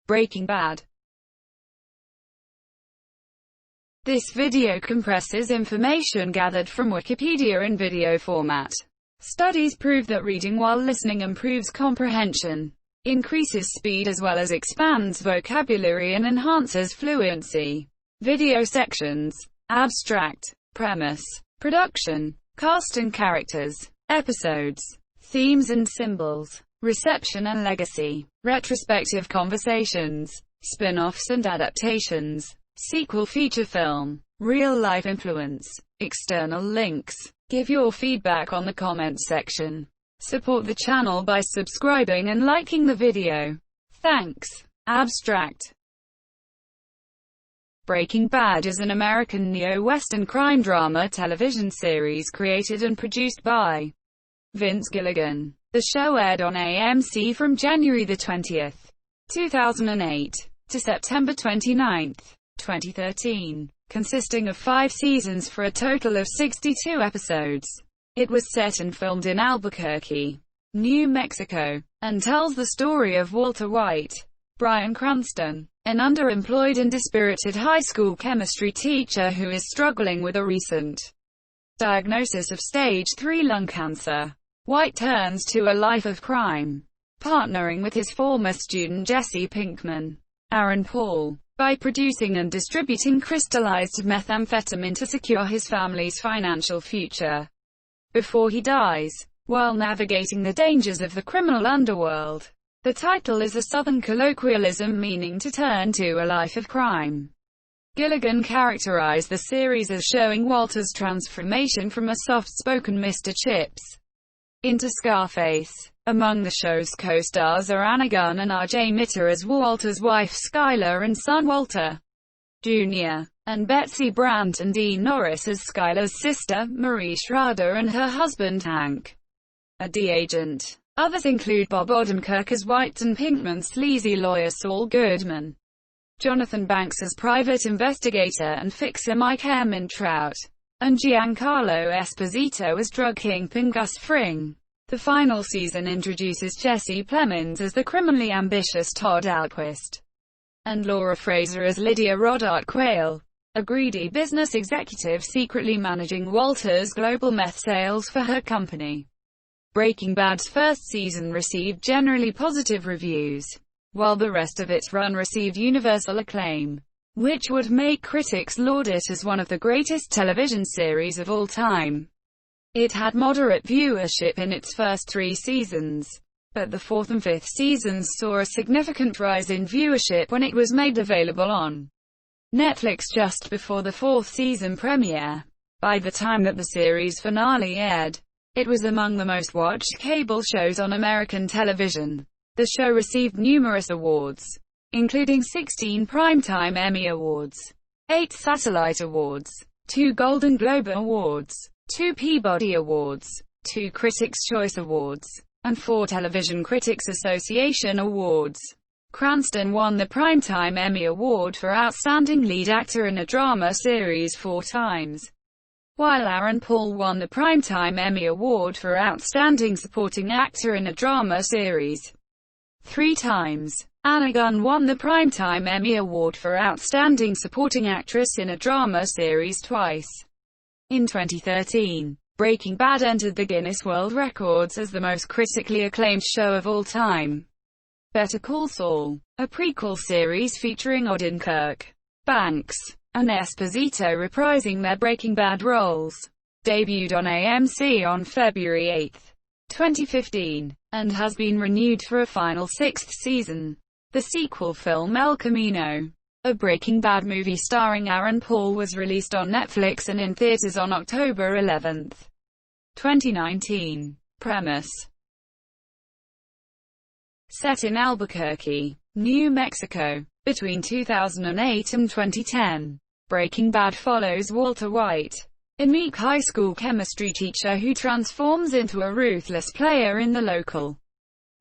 Breaking Bad. This video compresses information gathered from Wikipedia in video format. Studies prove that reading while listening improves comprehension, increases speed as well as expands vocabulary and enhances fluency. Video sections. Abstract. Premise. Production. Cast and characters. Episodes. Themes and symbols. Reception and legacy. Retrospective conversations. Spin-offs and adaptations. Sequel feature film. Real-life influence. External links. Give your feedback on the comments section. Support the channel by subscribing and liking the video. Thanks. Abstract. Breaking Bad is an American neo-Western crime drama television series created and produced by Vince Gilligan. The show aired on AMC from January 20, 2008 to September 29, 2013, consisting of 5 seasons for a total of 62 episodes. It was set and filmed in Albuquerque, New Mexico, and tells the story of Walter White, Bryan Cranston, an underemployed and dispirited high school chemistry teacher who is struggling with a recent diagnosis of stage 3 lung cancer. White turns to a life of crime, partnering with his former student Jesse Pinkman, Aaron Paul, by producing and distributing crystallized methamphetamine to secure his family's financial future before he dies, while navigating the dangers of the criminal underworld. The title is a Southern colloquialism meaning to turn to a life of crime. Gilligan characterized the series as showing Walter's transformation from a soft-spoken Mr. Chips into Scarface. Among the show's co-stars are Anna Gunn and R.J. Mitter as Walter's wife Skyler and son Walter Jr., and Betsy Brandt and Dean Norris as Skyler's sister, Marie Schrader, and her husband Hank, a D-agent. Others include Bob Odenkirk as White and Pinkman's sleazy lawyer Saul Goodman, Jonathan Banks as private investigator and fixer Mike Ehrmantraut, and Giancarlo Esposito as drug kingpin Gus Fring. The final season introduces Jesse Plemons as the criminally ambitious Todd Alquist, and Laura Fraser as Lydia Rodart Quayle, a greedy business executive secretly managing Walter's global meth sales for her company. Breaking Bad's first season received generally positive reviews, while the rest of its run received universal acclaim, which would make critics laud it as one of the greatest television series of all time. It had moderate viewership in its first 3 seasons, but the 4th and 5th seasons saw a significant rise in viewership when it was made available on Netflix just before the 4th season premiere. By the time that the series finale aired, it was among the most watched cable shows on American television. The show received numerous awards, including 16 Primetime Emmy Awards, 8 Satellite Awards, 2 Golden Globe Awards, 2 Peabody Awards, 2 Critics' Choice Awards, and 4 Television Critics Association Awards. Cranston won the Primetime Emmy Award for Outstanding Lead Actor in a Drama Series 4 times, while Aaron Paul won the Primetime Emmy Award for Outstanding Supporting Actor in a Drama Series 3 times. Anna Gunn won the Primetime Emmy Award for Outstanding Supporting Actress in a Drama Series twice. In 2013, Breaking Bad entered the Guinness World Records as the most critically acclaimed show of all time. Better Call Saul, a prequel series featuring Odenkirk, Banks, and Esposito reprising their Breaking Bad roles, debuted on AMC on February 8, 2015, and has been renewed for a final 6th season. The sequel film El Camino, a Breaking Bad movie starring Aaron Paul, was released on Netflix and in theaters on October 11, 2019. Premise: set in Albuquerque, New Mexico, between 2008 and 2010, Breaking Bad follows Walter White, a meek high school chemistry teacher who transforms into a ruthless player in the local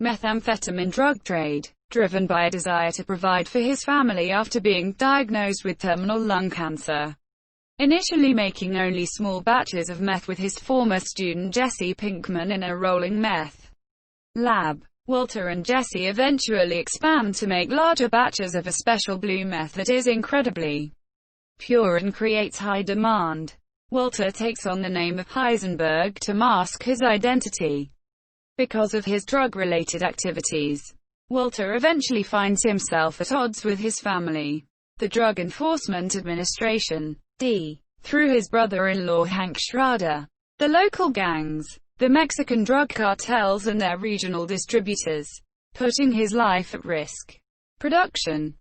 methamphetamine drug trade, driven by a desire to provide for his family after being diagnosed with terminal lung cancer. Initially making only small batches of meth with his former student Jesse Pinkman in a rolling meth lab, Walter and Jesse eventually expand to make larger batches of a special blue meth that is incredibly pure and creates high demand. Walter takes on the name of Heisenberg to mask his identity because of his drug-related activities. Walter eventually finds himself at odds with his family, the Drug Enforcement Administration, through his brother-in-law Hank Schrader, the local gangs, the Mexican drug cartels and their regional distributors, putting his life at risk. Production.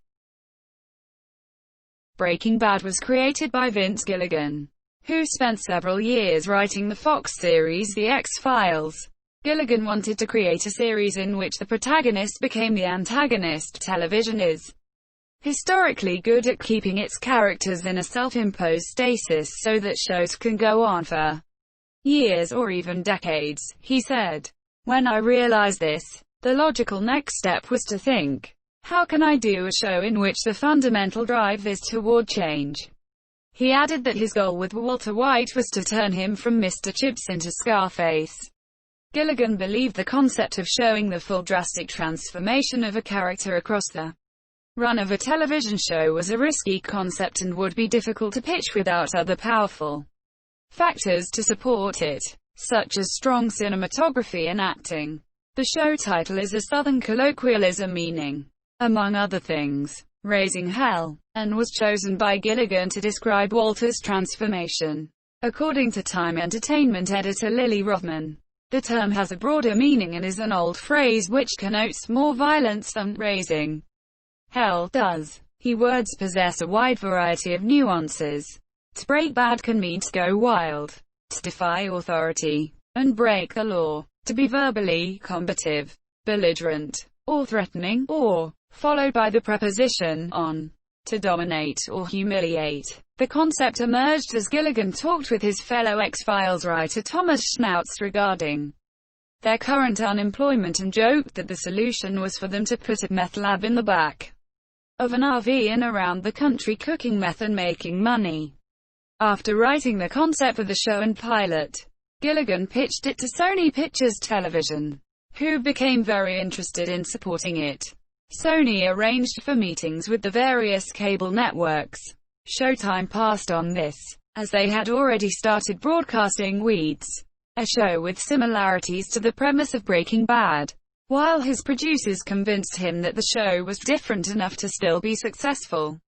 Breaking Bad was created by Vince Gilligan, who spent several years writing the Fox series The X-Files. Gilligan wanted to create a series in which the protagonist became the antagonist. Television is historically good at keeping its characters in a self-imposed stasis so that shows can go on for years or even decades, he said. When I realized this, the logical next step was to think, how can I do a show in which the fundamental drive is toward change? He added that his goal with Walter White was to turn him from Mr. Chips into Scarface. Gilligan believed the concept of showing the full drastic transformation of a character across the run of a television show was a risky concept and would be difficult to pitch without other powerful factors to support it, such as strong cinematography and acting. The show title is a Southern colloquialism meaning, among other things, raising hell, and was chosen by Gilligan to describe Walter's transformation. According to Time Entertainment editor Lily Rothman, the term has a broader meaning and is an old phrase which connotes more violence than raising hell does. Words possess a wide variety of nuances. To break bad can mean to go wild, to defy authority, and break the law, to be verbally combative, belligerent, or threatening, or, followed by the preposition on, to dominate or humiliate. The concept emerged as Gilligan talked with his fellow X-Files writer Thomas Schnauz regarding their current unemployment and joked that the solution was for them to put a meth lab in the back of an RV and around the country cooking meth and making money. After writing the concept for the show and pilot, Gilligan pitched it to Sony Pictures Television, who became very interested in supporting it. Sony arranged for meetings with the various cable networks. Showtime passed on this, as they had already started broadcasting Weeds, a show with similarities to the premise of Breaking Bad, while his producers convinced him that the show was different enough to still be successful.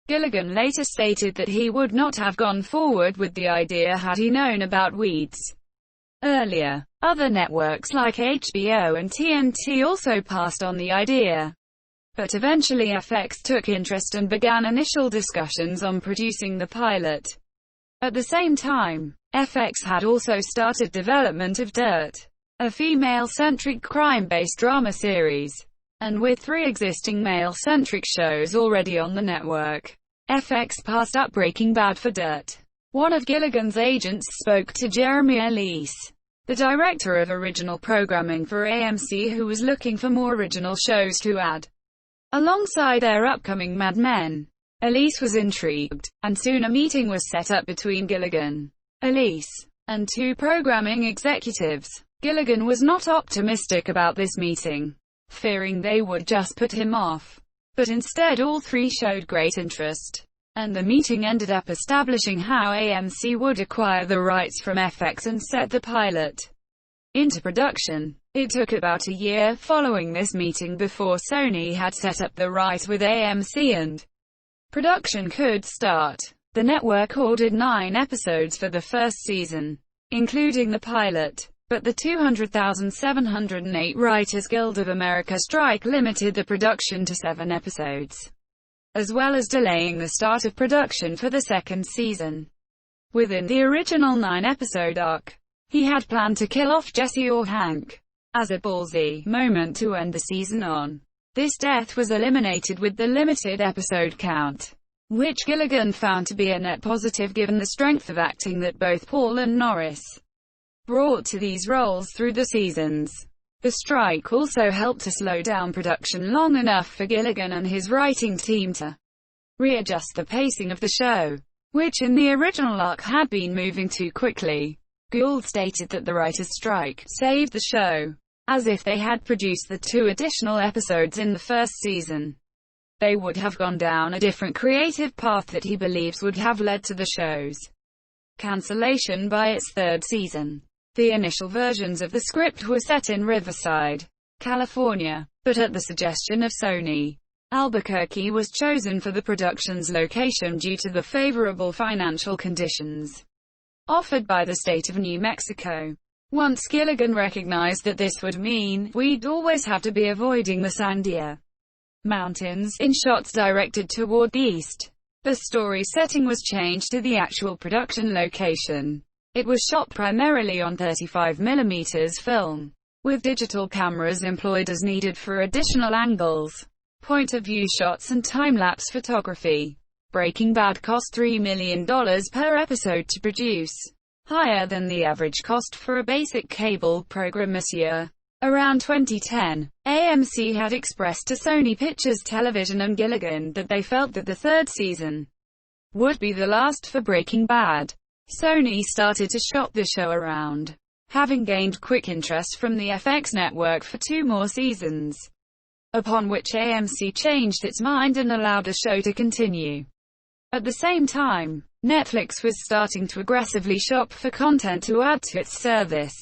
Gilligan later stated that he would not have gone forward with the idea had he known about Weeds earlier. Other networks like HBO and TNT also passed on the idea. But eventually FX took interest and began initial discussions on producing the pilot. At the same time, FX had also started development of Dirt, a female-centric crime-based drama series. And with 3 existing male-centric shows already on the network, FX passed up Breaking Bad for Dirt. One of Gilligan's agents spoke to Jeremy Elise, the director of original programming for AMC, who was looking for more original shows to add alongside their upcoming Mad Men. Elise was intrigued, and soon a meeting was set up between Gilligan, Elise, and 2 programming executives. Gilligan was not optimistic about this meeting, fearing they would just put him off. But instead all 3 showed great interest, and the meeting ended up establishing how AMC would acquire the rights from FX and set the pilot into production. It took about a year following this meeting before Sony had set up the right with AMC and production could start. The network ordered 9 episodes for the first season, including the pilot, but the 200,708 Writers Guild of America strike limited the production to 7 episodes, as well as delaying the start of production for the second season. Within the original 9-episode arc, he had planned to kill off Jesse or Hank, as a ballsy moment to end the season on. This death was eliminated with the limited episode count, which Gilligan found to be a net positive given the strength of acting that both Paul and Norris brought to these roles through the seasons. The strike also helped to slow down production long enough for Gilligan and his writing team to readjust the pacing of the show, which in the original arc had been moving too quickly. Gould stated that the writers' strike saved the show, as if they had produced the 2 additional episodes in the first season, they would have gone down a different creative path that he believes would have led to the show's cancellation by its 3rd season. The initial versions of the script were set in Riverside, California, but at the suggestion of Sony, Albuquerque was chosen for the production's location due to the favorable financial conditions offered by the state of New Mexico. Once Gilligan recognized that this would mean we'd always have to be avoiding the Sandia Mountains in shots directed toward the east, the story setting was changed to the actual production location. It was shot primarily on 35mm film, with digital cameras employed as needed for additional angles, point-of-view shots and time-lapse photography. Breaking Bad cost $3 million per episode to produce, higher than the average cost for a basic cable program this year. Around 2010, AMC had expressed to Sony Pictures Television and Gilligan that they felt that the 3rd season would be the last for Breaking Bad. Sony started to shop the show around, having gained quick interest from the FX network for 2 more seasons, upon which AMC changed its mind and allowed the show to continue. At the same time, Netflix was starting to aggressively shop for content to add to its service,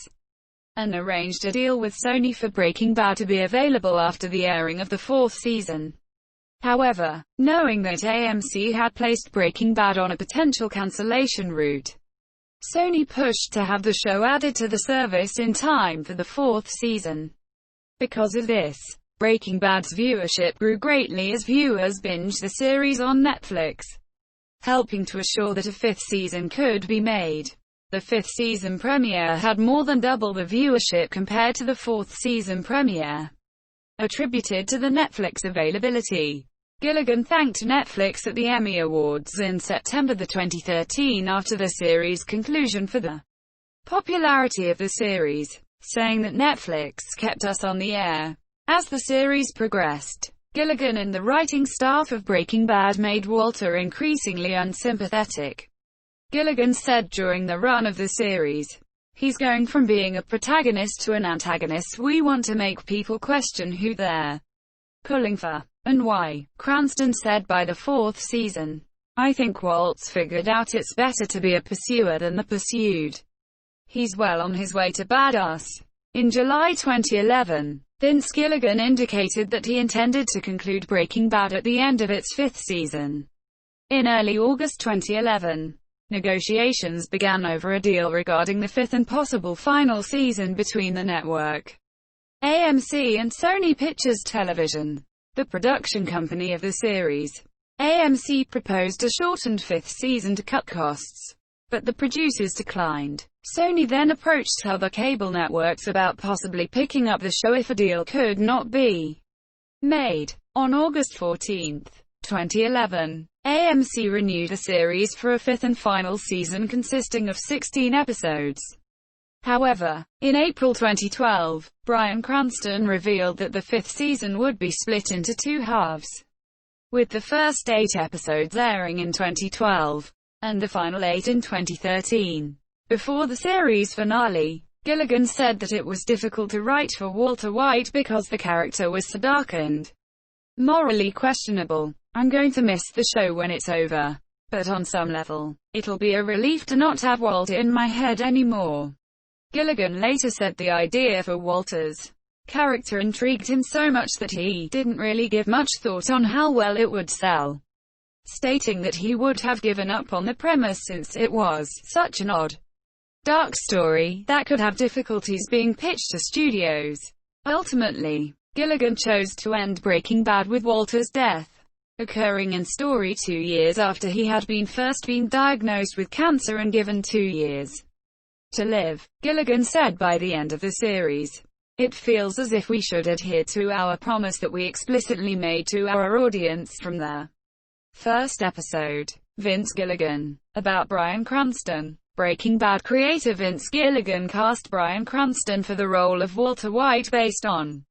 and arranged a deal with Sony for Breaking Bad to be available after the airing of the 4th season. However, knowing that AMC had placed Breaking Bad on a potential cancellation route, Sony pushed to have the show added to the service in time for the 4th season. Because of this, Breaking Bad's viewership grew greatly as viewers binged the series on Netflix, helping to assure that a 5th season could be made. The 5th season premiere had more than double the viewership compared to the 4th season premiere, attributed to the Netflix availability. Gilligan thanked Netflix at the Emmy Awards in September 2013 after the series' conclusion for the popularity of the series, saying that Netflix kept us on the air. As the series progressed, Gilligan and the writing staff of Breaking Bad made Walter increasingly unsympathetic. Gilligan said during the run of the series, "He's going from being a protagonist to an antagonist. We want to make people question who they're pulling for, and why." Cranston said by the 4th season, "I think Walt's figured out it's better to be a pursuer than the pursued. He's well on his way to badass." In July 2011, Vince Gilligan indicated that he intended to conclude Breaking Bad at the end of its 5th season. In early August 2011, negotiations began over a deal regarding the 5th and possible final season between the network, AMC, and Sony Pictures Television, the production company of the series. AMC proposed a shortened 5th season to cut costs, but the producers declined. Sony then approached other cable networks about possibly picking up the show if a deal could not be made. On August 14, 2011, AMC renewed the series for a 5th and final season consisting of 16 episodes. However, in April 2012, Bryan Cranston revealed that the 5th season would be split into 2 halves, with the first 8 episodes airing in 2012, and the final 8 in 2013. Before the series finale, Gilligan said that it was difficult to write for Walter White because the character was so dark and morally questionable. "I'm going to miss the show when it's over, but on some level, it'll be a relief to not have Walter in my head anymore." Gilligan later said the idea for Walter's character intrigued him so much that he didn't really give much thought on how well it would sell, stating that he would have given up on the premise since it was such an odd, dark story that could have difficulties being pitched to studios. Ultimately, Gilligan chose to end Breaking Bad with Walter's death occurring in story 2 years after he had first been diagnosed with cancer and given 2 years to live. Gilligan said by the end of the series, "It feels as if we should adhere to our promise that we explicitly made to our audience from the first episode." Vince Gilligan. About Bryan Cranston. Breaking Bad creator Vince Gilligan cast Bryan Cranston for the role of Walter White based on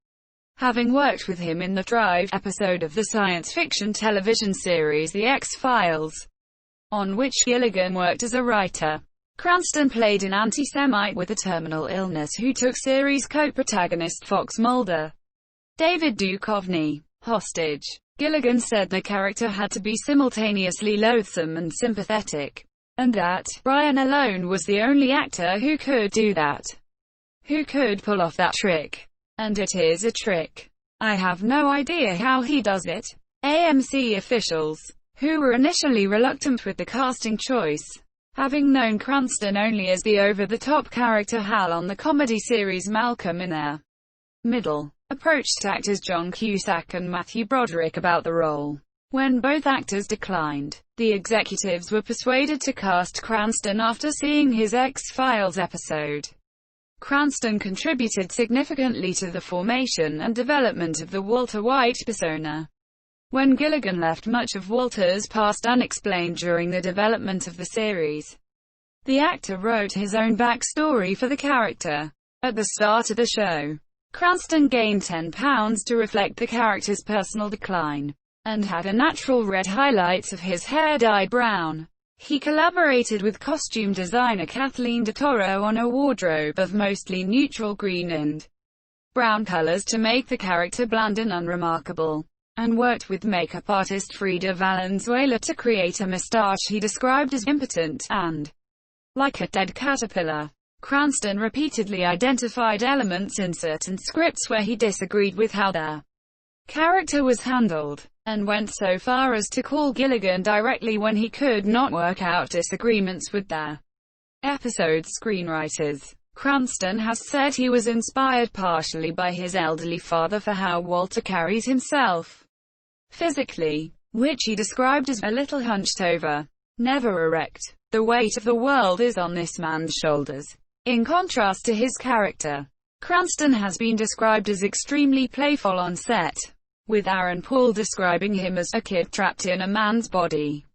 having worked with him in the Drive episode of the science fiction television series The X-Files, on which Gilligan worked as a writer. Cranston played an anti-Semite with a terminal illness who took series co-protagonist Fox Mulder, David Duchovny, hostage. Gilligan said the character had to be simultaneously loathsome and sympathetic, and that Brian alone was the only actor who could do that, who could pull off that trick. And it is a trick. I have no idea how he does it. AMC officials, who were initially reluctant with the casting choice, having known Cranston only as the over-the-top character Hal on the comedy series Malcolm in the Middle, approached actors John Cusack and Matthew Broderick about the role. When both actors declined, the executives were persuaded to cast Cranston after seeing his X-Files episode. Cranston contributed significantly to the formation and development of the Walter White persona. When Gilligan left, much of Walter's past unexplained during the development of the series. The actor wrote his own backstory for the character. At the start of the show, Cranston gained 10 pounds to reflect the character's personal decline, and had a natural red highlights of his hair dyed brown. He collaborated with costume designer Kathleen DeToro on a wardrobe of mostly neutral green and brown colors to make the character bland and unremarkable, and worked with makeup artist Frida Valenzuela to create a mustache he described as impotent and like a dead caterpillar. Cranston repeatedly identified elements in certain scripts where he disagreed with how the character was handled, and went so far as to call Gilligan directly when he could not work out disagreements with the episode's screenwriters. Cranston has said he was inspired partially by his elderly father for how Walter carries himself physically, which he described as a little hunched over, never erect. The weight of the world is on this man's shoulders. In contrast to his character, Cranston has been described as extremely playful on set, with Aaron Paul describing him as a kid trapped in a man's body.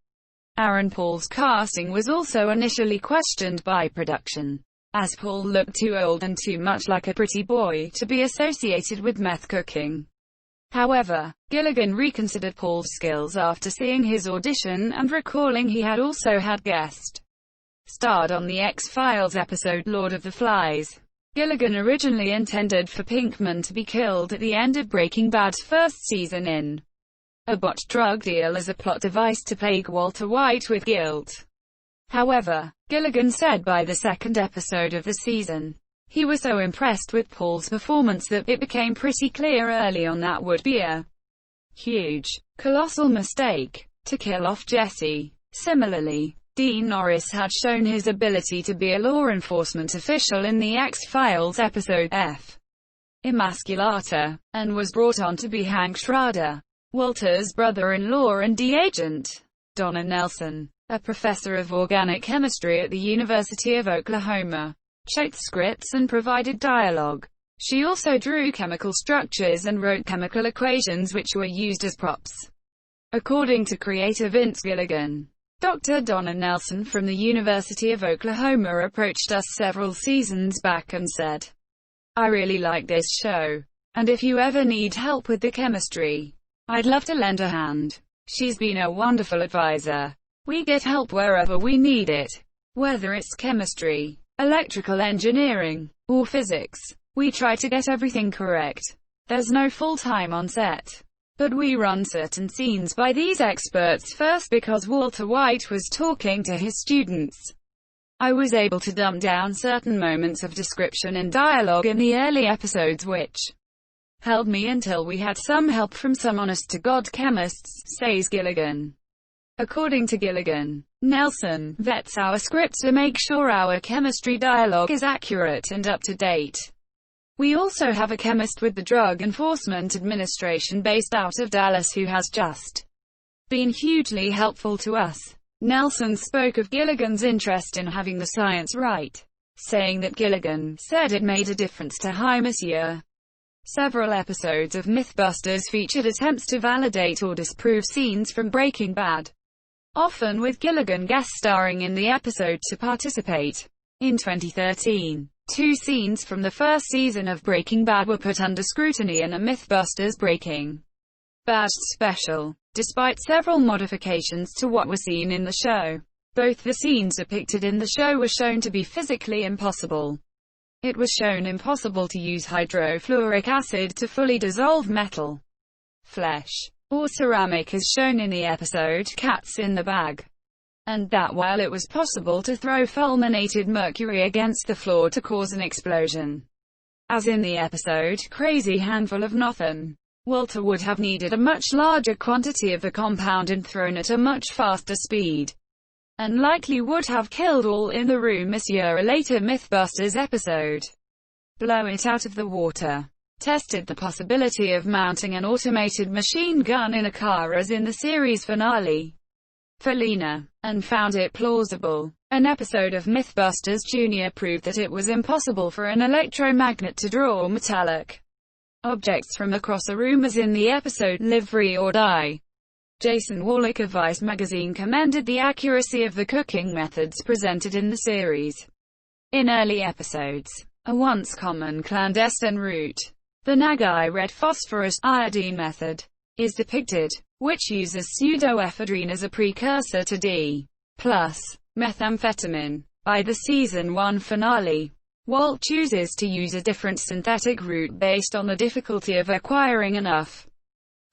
Aaron Paul's casting was also initially questioned by production, as Paul looked too old and too much like a pretty boy to be associated with meth cooking. However, Gilligan reconsidered Paul's skills after seeing his audition and recalling he had also had guest starred on the X-Files episode Lord of the Flies. Gilligan originally intended for Pinkman to be killed at the end of Breaking Bad's first season in a botched drug deal as a plot device to plague Walter White with guilt. However, Gilligan said by the second episode of the season, he was so impressed with Paul's performance that it became pretty clear early on that would be a huge, colossal mistake to kill off Jesse. Similarly, Dean Norris had shown his ability to be a law enforcement official in the X-Files episode F. Emasculata, and was brought on to be Hank Schrader, Walter's brother-in-law and D-agent. Donna Nelson, a professor of organic chemistry at the University of Oklahoma, checked scripts and provided dialogue. She also drew chemical structures and wrote chemical equations which were used as props. According to creator Vince Gilligan, Dr. Donna Nelson from the University of Oklahoma approached us several seasons back and said, "I really like this show, and if you ever need help with the chemistry, I'd love to lend a hand." She's been a wonderful advisor. We get help wherever we need it, whether it's chemistry, electrical engineering, or physics. We try to get everything correct. There's no full time on set, but we run certain scenes by these experts first because Walter White was talking to his students. I was able to dumb down certain moments of description and dialogue in the early episodes which held me until we had some help from some honest-to-God chemists, says Gilligan. According to Gilligan, Nelson vets our scripts to make sure our chemistry dialogue is accurate and up to date. We also have a chemist with the Drug Enforcement Administration based out of Dallas who has just been hugely helpful to us. Nelson spoke of Gilligan's interest in having the science right, saying that Gilligan said it made a difference to Hi Monsieur. Several episodes of Mythbusters featured attempts to validate or disprove scenes from Breaking Bad, often with Gilligan guest starring in the episode to participate. In 2013, 2 scenes from the first season of Breaking Bad were put under scrutiny in a Mythbusters Breaking Bad special, despite several modifications to what was seen in the show. Both the scenes depicted in the show were shown to be physically impossible. It was shown impossible to use hydrofluoric acid to fully dissolve metal, flesh, or ceramic as shown in the episode Cats in the Bag, and that while it was possible to throw fulminated mercury against the floor to cause an explosion, as in the episode Crazy Handful of Nothin', Walter would have needed a much larger quantity of the compound and thrown at a much faster speed, and likely would have killed all in the room. A later Mythbusters episode, Blow It Out of the Water, tested the possibility of mounting an automated machine gun in a car as in the series finale, Felina, and found it plausible. An episode of Mythbusters Jr. proved that it was impossible for an electromagnet to draw metallic objects from across a room as in the episode Live Free or Die. Jason Wallach of Vice magazine commended the accuracy of the cooking methods presented in the series. In early episodes, a once common clandestine route, the Nagai red phosphorus iodine method, is depicted, which uses pseudoephedrine as a precursor to D+ methamphetamine. By the season 1 finale, Walt chooses to use a different synthetic route based on the difficulty of acquiring enough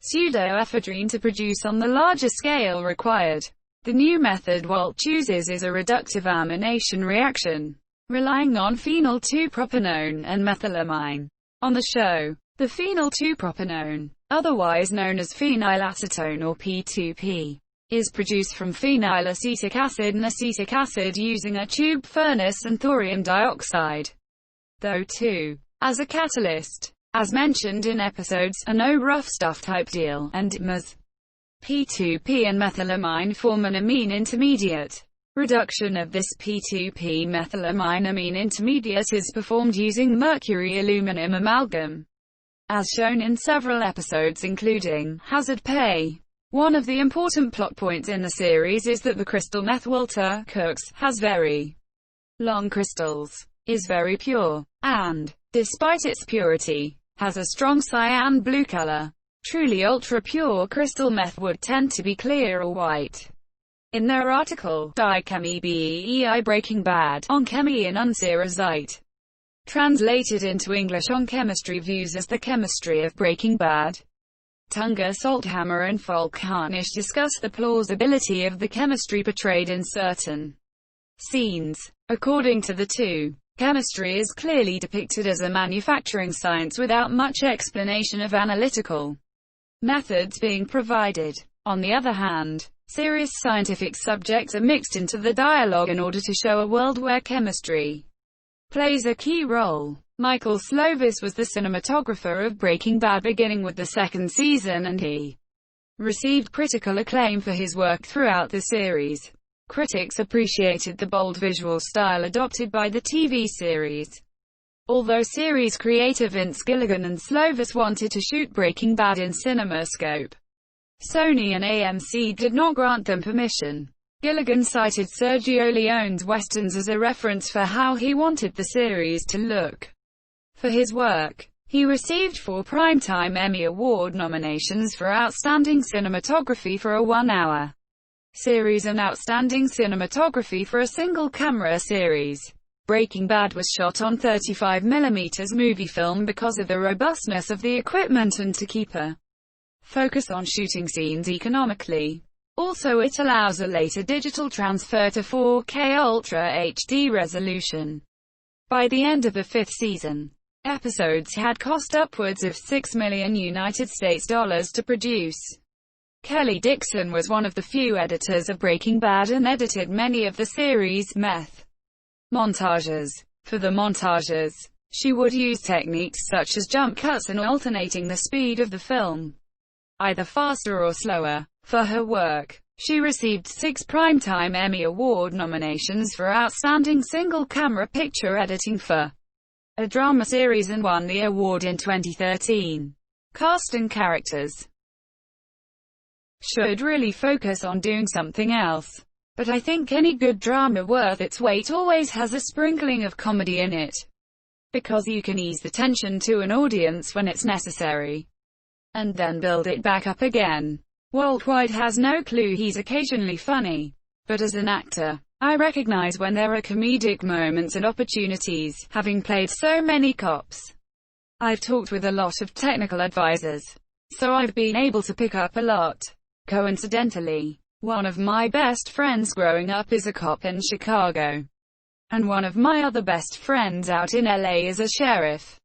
pseudoephedrine to produce on the larger scale required. The new method Walt chooses is a reductive amination reaction, relying on phenyl 2-propanone and methylamine. On the show, the phenyl 2-propanone, otherwise known as phenylacetone or P2P, is produced from phenylacetic acid and acetic acid using a tube furnace and thorium dioxide, though too, as a catalyst. As mentioned in episodes, a no rough stuff type deal, and IMAs. P2P and methylamine form an amine intermediate. Reduction of this P2P methylamine amine intermediate is performed using mercury-aluminum amalgam, as shown in several episodes including Hazard Pay. One of the important plot points in the series is that the crystal meth Walter cooks has very long crystals, is very pure, and, despite its purity, has a strong cyan blue color. Truly ultra-pure crystal meth would tend to be clear or white. In their article, Die Chemie bei Breaking Bad, on Chemie in unserer Zeit, translated into English on Chemistry Views as the Chemistry of Breaking Bad, Tunger Salthammer and Falk Harnish discuss the plausibility of the chemistry portrayed in certain scenes. According to the two, chemistry is clearly depicted as a manufacturing science without much explanation of analytical methods being provided. On the other hand, serious scientific subjects are mixed into the dialogue in order to show a world where chemistry plays a key role. Michael Slovis was the cinematographer of Breaking Bad beginning with the second season, and he received critical acclaim for his work throughout the series. Critics appreciated the bold visual style adopted by the TV series. Although series creator Vince Gilligan and Slovis wanted to shoot Breaking Bad in CinemaScope, Sony and AMC did not grant them permission. Gilligan cited Sergio Leone's westerns as a reference for how he wanted the series to look. For his work, he received 4 Primetime Emmy Award nominations for Outstanding Cinematography for a 1-hour series and Outstanding Cinematography for a single-camera series. Breaking Bad was shot on 35mm movie film because of the robustness of the equipment and to keep a focus on shooting scenes economically. Also, it allows a later digital transfer to 4K Ultra HD resolution. By the end of the 5th season, episodes had cost upwards of $6 million to produce. Kelly Dixon was one of the few editors of Breaking Bad and edited many of the series' meth montages. For the montages, she would use techniques such as jump cuts and alternating the speed of the film, either faster or slower. For her work, she received 6 Primetime Emmy Award nominations for Outstanding Single-Camera Picture Editing for a drama series and won the award in 2013. Cast and characters should really focus on doing something else. But I think any good drama worth its weight always has a sprinkling of comedy in it, because you can ease the tension to an audience when it's necessary, and then build it back up again. Walt White has no clue he's occasionally funny, But as an actor, I recognize when there are comedic moments and opportunities. Having played so many cops, I've talked with a lot of technical advisors, so I've been able to pick up a lot. Coincidentally, one of my best friends growing up is a cop in Chicago, and one of my other best friends out in LA is a sheriff.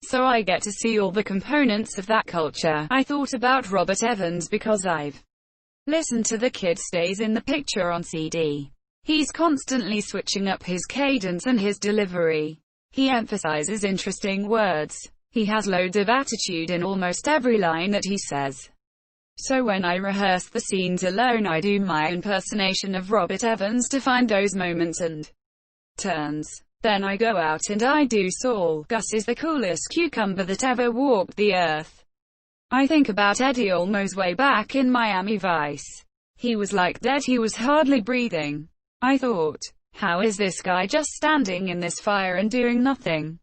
So I get to see all the components of that culture. I thought about Robert Evans because I've listened to The Kid Stays in the Picture on CD. He's constantly switching up his cadence and his delivery. He emphasizes interesting words. He has loads of attitude in almost every line that he says. So when I rehearse the scenes alone, I do my impersonation of Robert Evans to find those moments and turns. Then I go out and I do Saul. Gus is the coolest cucumber that ever walked the earth. I think about Eddie Olmo's way back in Miami Vice. He was like dead, he was hardly breathing. I thought, how is this guy just standing in this fire and doing nothing?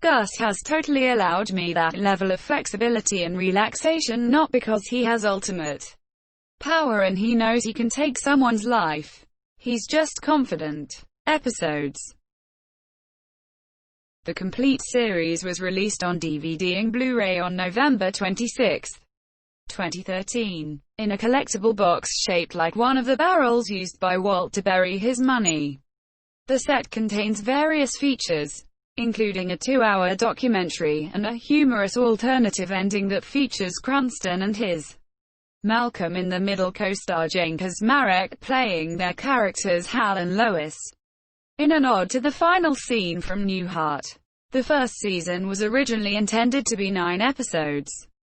Gus has totally allowed me that level of flexibility and relaxation, not because he has ultimate power and he knows he can take someone's life. He's just confident. Episodes. The complete series was released on DVD and Blu-ray on November 26, 2013, in a collectible box shaped like one of the barrels used by Walt to bury his money. The set contains various features, including a 2-hour documentary, and a humorous alternative ending that features Cranston and his Malcolm in the Middle co-star Jane Kaczmarek playing their characters Hal and Lois, in an ode to the final scene from Newhart. The first season was originally intended to be 9 episodes,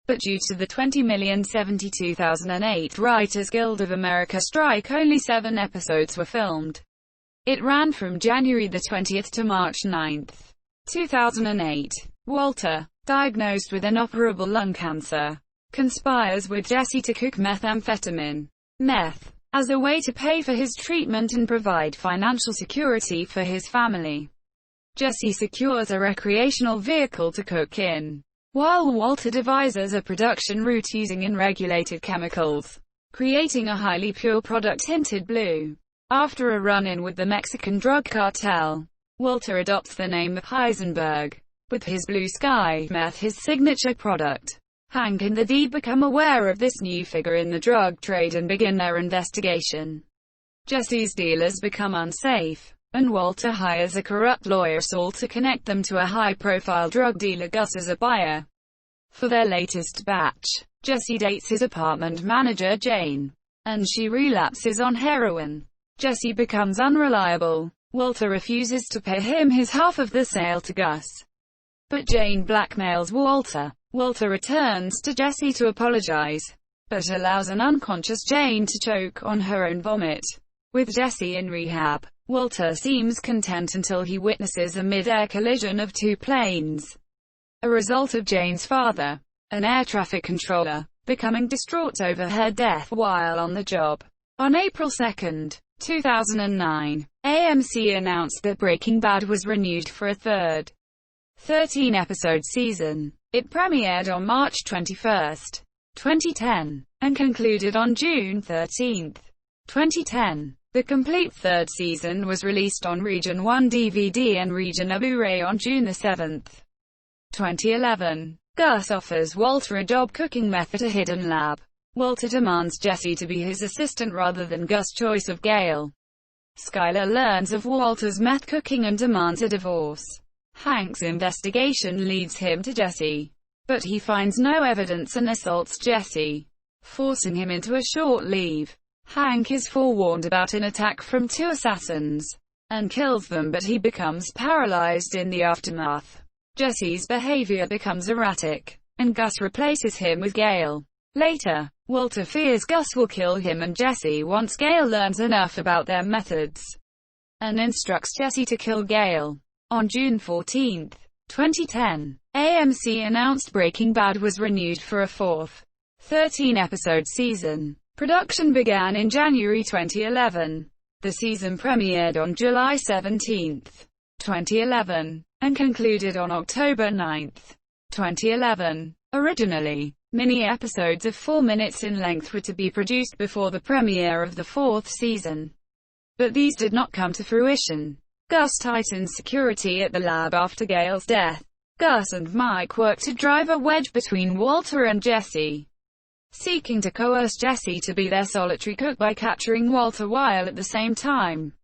but due to the 20,072,008 Writers Guild of America strike, only 7 episodes were filmed. It ran from January 20 to March 9, 2008. Walter, diagnosed with inoperable lung cancer, conspires with Jesse to cook methamphetamine, meth, as a way to pay for his treatment and provide financial security for his family. Jesse secures a recreational vehicle to cook in, while Walter devises a production route using unregulated chemicals, creating a highly pure product tinted blue. After a run-in with the Mexican drug cartel, Walter adopts the name of Heisenberg. With his blue sky meth his signature product, Hank and the D become aware of this new figure in the drug trade and begin their investigation. Jesse's dealers become unsafe, and Walter hires a corrupt lawyer Saul to connect them to a high-profile drug dealer Gus as a buyer for their latest batch. Jesse dates his apartment manager Jane, and she relapses on heroin. Jesse becomes unreliable. Walter refuses to pay him his half of the sale to Gus, but Jane blackmails Walter. Walter returns to Jesse to apologize, but allows an unconscious Jane to choke on her own vomit. With Jesse in rehab, Walter seems content until he witnesses a mid-air collision of 2 planes, a result of Jane's father, an air traffic controller, becoming distraught over her death while on the job. On April 2, 2009, AMC announced that Breaking Bad was renewed for a third 13-episode season. It premiered on March 21, 2010, and concluded on June 13, 2010. The complete third season was released on Region 1 DVD and Region A Blu-ray on June 7, 2011. Gus offers Walter a job cooking meth at a hidden lab. Walter demands Jesse to be his assistant rather than Gus' choice of Gale. Skyler learns of Walter's meth cooking and demands a divorce. Hank's investigation leads him to Jesse, but he finds no evidence and assaults Jesse, forcing him into a short leave. Hank is forewarned about an attack from 2 assassins, and kills them, but he becomes paralyzed in the aftermath. Jesse's behavior becomes erratic, and Gus replaces him with Gale. Later, Walter fears Gus will kill him and Jesse once Gale learns enough about their methods, and instructs Jesse to kill Gale. On June 14, 2010, AMC announced Breaking Bad was renewed for a fourth 13-episode season. Production began in January 2011. The season premiered on July 17, 2011, and concluded on October 9, 2011. Originally, mini-episodes of 4 minutes in length were to be produced before the premiere of the fourth season. but these did not come to fruition. Gus tightens security at the lab after Gail's death. Gus and Mike work to drive a wedge between Walter and Jesse, seeking to coerce Jesse to be their solitary cook by capturing Walter while at the same time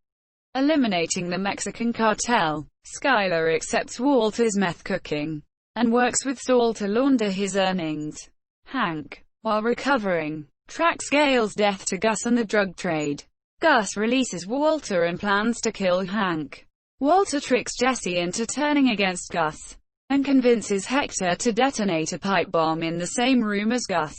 eliminating the Mexican cartel. Skyler accepts Walter's meth cooking and works with Saul to launder his earnings. Hank, while recovering, tracks Gail's death to Gus and the drug trade. Gus releases Walter and plans to kill Hank. Walter tricks Jesse into turning against Gus and convinces Hector to detonate a pipe bomb in the same room as Gus,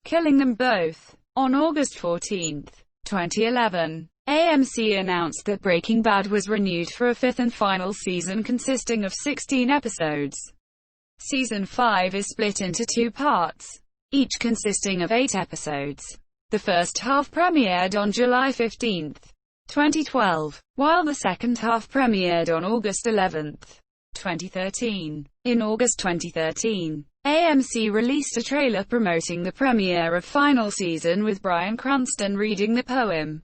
killing them both. On August 14, 2011, AMC announced that Breaking Bad was renewed for a fifth and final season consisting of 16 episodes. Season 5 is split into 2 parts, each consisting of 8 episodes. The first half premiered on July 15, 2012, while the second half premiered on August 11, 2013. In August 2013, AMC released a trailer promoting the premiere of final season with Bryan Cranston reading the poem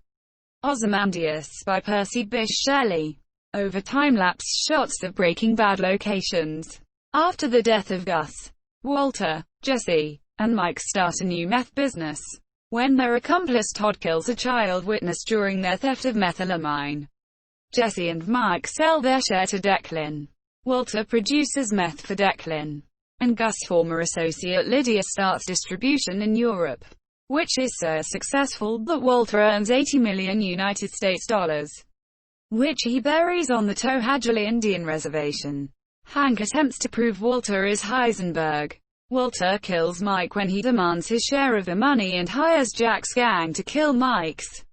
Ozymandias by Percy Bysshe Shelley over time-lapse shots of Breaking Bad locations. After the death of Gus, Walter, Jesse, and Mike start a new meth business. When their accomplice Todd kills a child witness during their theft of methylamine, Jesse and Mike sell their share to Declan. Walter produces meth for Declan, and Gus' former associate Lydia starts distribution in Europe, which is so successful that Walter earns $80 million United States dollars, which he buries on the Tohadjali Indian reservation. Hank attempts to prove Walter is Heisenberg. Walter kills Mike when he demands his share of the money and hires Jack's gang to kill Mike's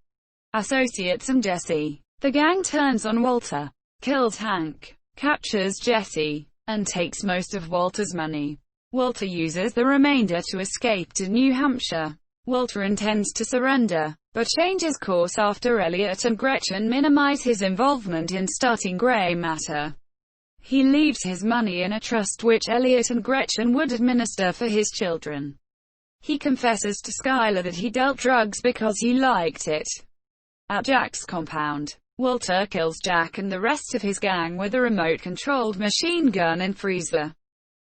associates and Jesse. The gang turns on Walter, kills Hank, captures Jesse, and takes most of Walter's money. Walter uses the remainder to escape to New Hampshire. Walter intends to surrender, but changes course after Elliot and Gretchen minimize his involvement in starting Gray Matter. He leaves his money in a trust which Elliot and Gretchen would administer for his children. He confesses to Skyler that he dealt drugs because he liked it. At Jack's compound, Walter kills Jack and the rest of his gang with a remote-controlled machine gun and freezer.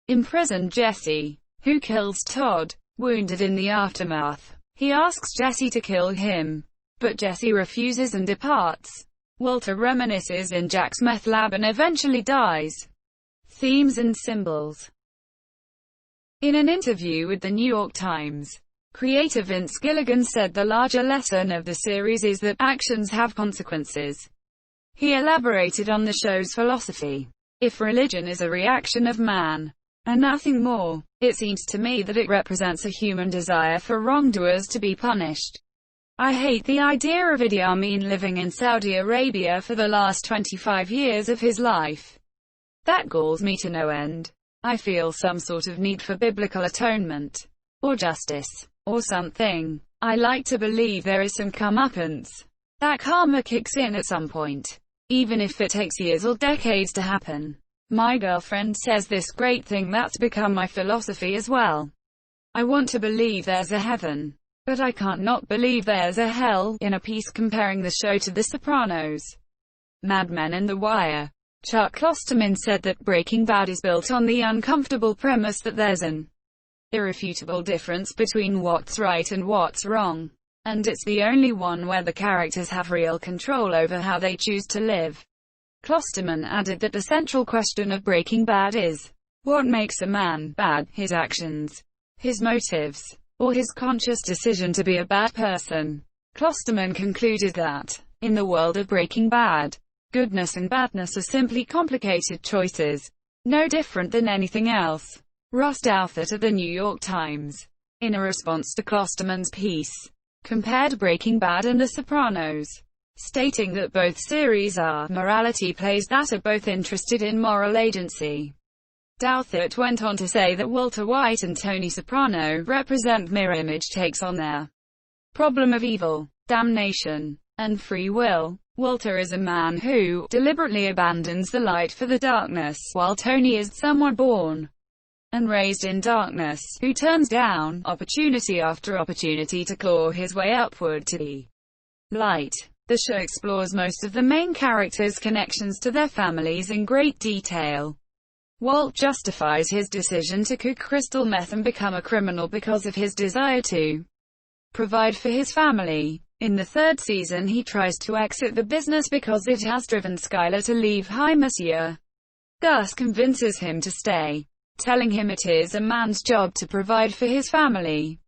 Imprisoned Jesse, who kills Todd, wounded in the aftermath. He asks Jesse to kill him, but Jesse refuses and departs. Walter reminisces in Jack's meth lab and eventually dies. Themes and symbols. In an interview with the New York Times, creator Vince Gilligan said the larger lesson of the series is that actions have consequences. He elaborated on the show's philosophy. If religion is a reaction of man, and nothing more, it seems to me that it represents a human desire for wrongdoers to be punished. I hate the idea of Idi Amin living in Saudi Arabia for the last 25 years of his life. That galls me to no end. I feel some sort of need for biblical atonement, or justice, or something. I like to believe there is some comeuppance. That karma kicks in at some point, even if it takes years or decades to happen. My girlfriend says this great thing that's become my philosophy as well. I want to believe there's a heaven, but I can't not believe there's a hell. In a piece comparing the show to The Sopranos, Mad Men and The Wire, Chuck Klosterman said that Breaking Bad is built on the uncomfortable premise that there's an irrefutable difference between what's right and what's wrong, and it's the only one where the characters have real control over how they choose to live. Klosterman added that the central question of Breaking Bad is, what makes a man bad, his actions, his motives, or his conscious decision to be a bad person. Klosterman concluded that, in the world of Breaking Bad, goodness and badness are simply complicated choices, no different than anything else. Ross Douthat at the New York Times, in a response to Klosterman's piece, compared Breaking Bad and The Sopranos, stating that both series are morality plays that are both interested in moral agency. Douthat went on to say that Walter White and Tony Soprano represent mirror-image takes on their problem of evil, damnation, and free will. Walter is a man who deliberately abandons the light for the darkness, while Tony is someone born and raised in darkness, who turns down opportunity after opportunity to claw his way upward to the light. The show explores most of the main characters' connections to their families in great detail. Walt justifies his decision to cook crystal meth and become a criminal because of his desire to provide for his family. In the third season he tries to exit the business because it has driven Skylar to leave Hi Monsieur. Gus convinces him to stay, telling him it is a man's job to provide for his family,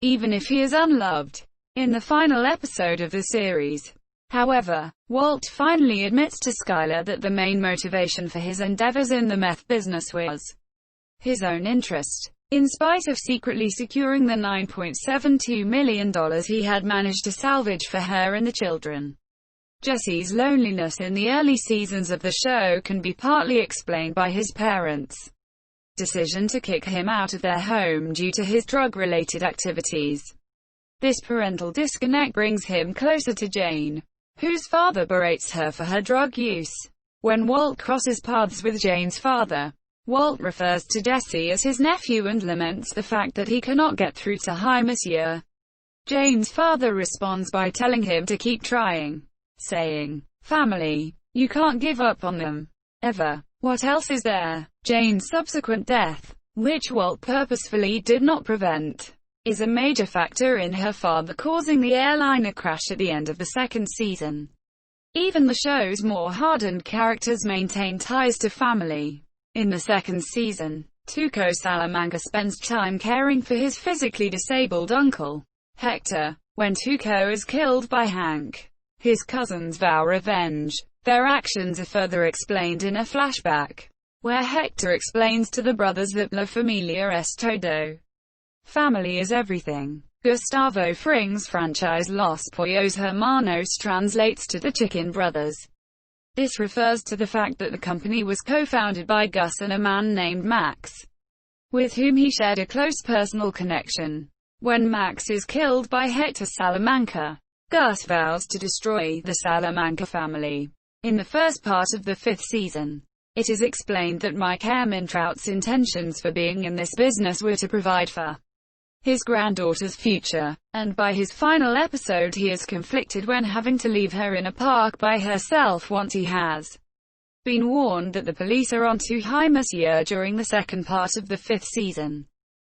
even if he is unloved. In the final episode of the series, however, Walt finally admits to Skylar that the main motivation for his endeavors in the meth business was his own interest. In spite of secretly securing the $9.72 million he had managed to salvage for her and the children, Jesse's loneliness in the early seasons of the show can be partly explained by his parents' decision to kick him out of their home due to his drug-related activities. This parental disconnect brings him closer to Jane, whose father berates her for her drug use. When Walt crosses paths with Jane's father, Walt refers to Jesse as his nephew and laments the fact that he cannot get through to Hi Monsieur. Jane's father responds by telling him to keep trying, saying, "Family, you can't give up on them. Ever. What else is there?" Jane's subsequent death, which Walt purposefully did not prevent, is a major factor in her father causing the airliner crash at the end of the second season. Even the show's more hardened characters maintain ties to family. In the second season, Tuco Salamanca spends time caring for his physically disabled uncle, Hector. When Tuco is killed by Hank, his cousins vow revenge. Their actions are further explained in a flashback, where Hector explains to the brothers that La Familia es todo. Family is everything. Gustavo Fring's franchise Los Pollos Hermanos translates to the Chicken Brothers. This refers to the fact that the company was co-founded by Gus and a man named Max, with whom he shared a close personal connection. When Max is killed by Hector Salamanca, Gus vows to destroy the Salamanca family. In the first part of the fifth season, it is explained that Mike Ehrmantraut's intentions for being in this business were to provide for his granddaughter's future, and by his final episode he is conflicted when having to leave her in a park by herself once he has been warned that the police are onto Hi Monsieur during the second part of the fifth season.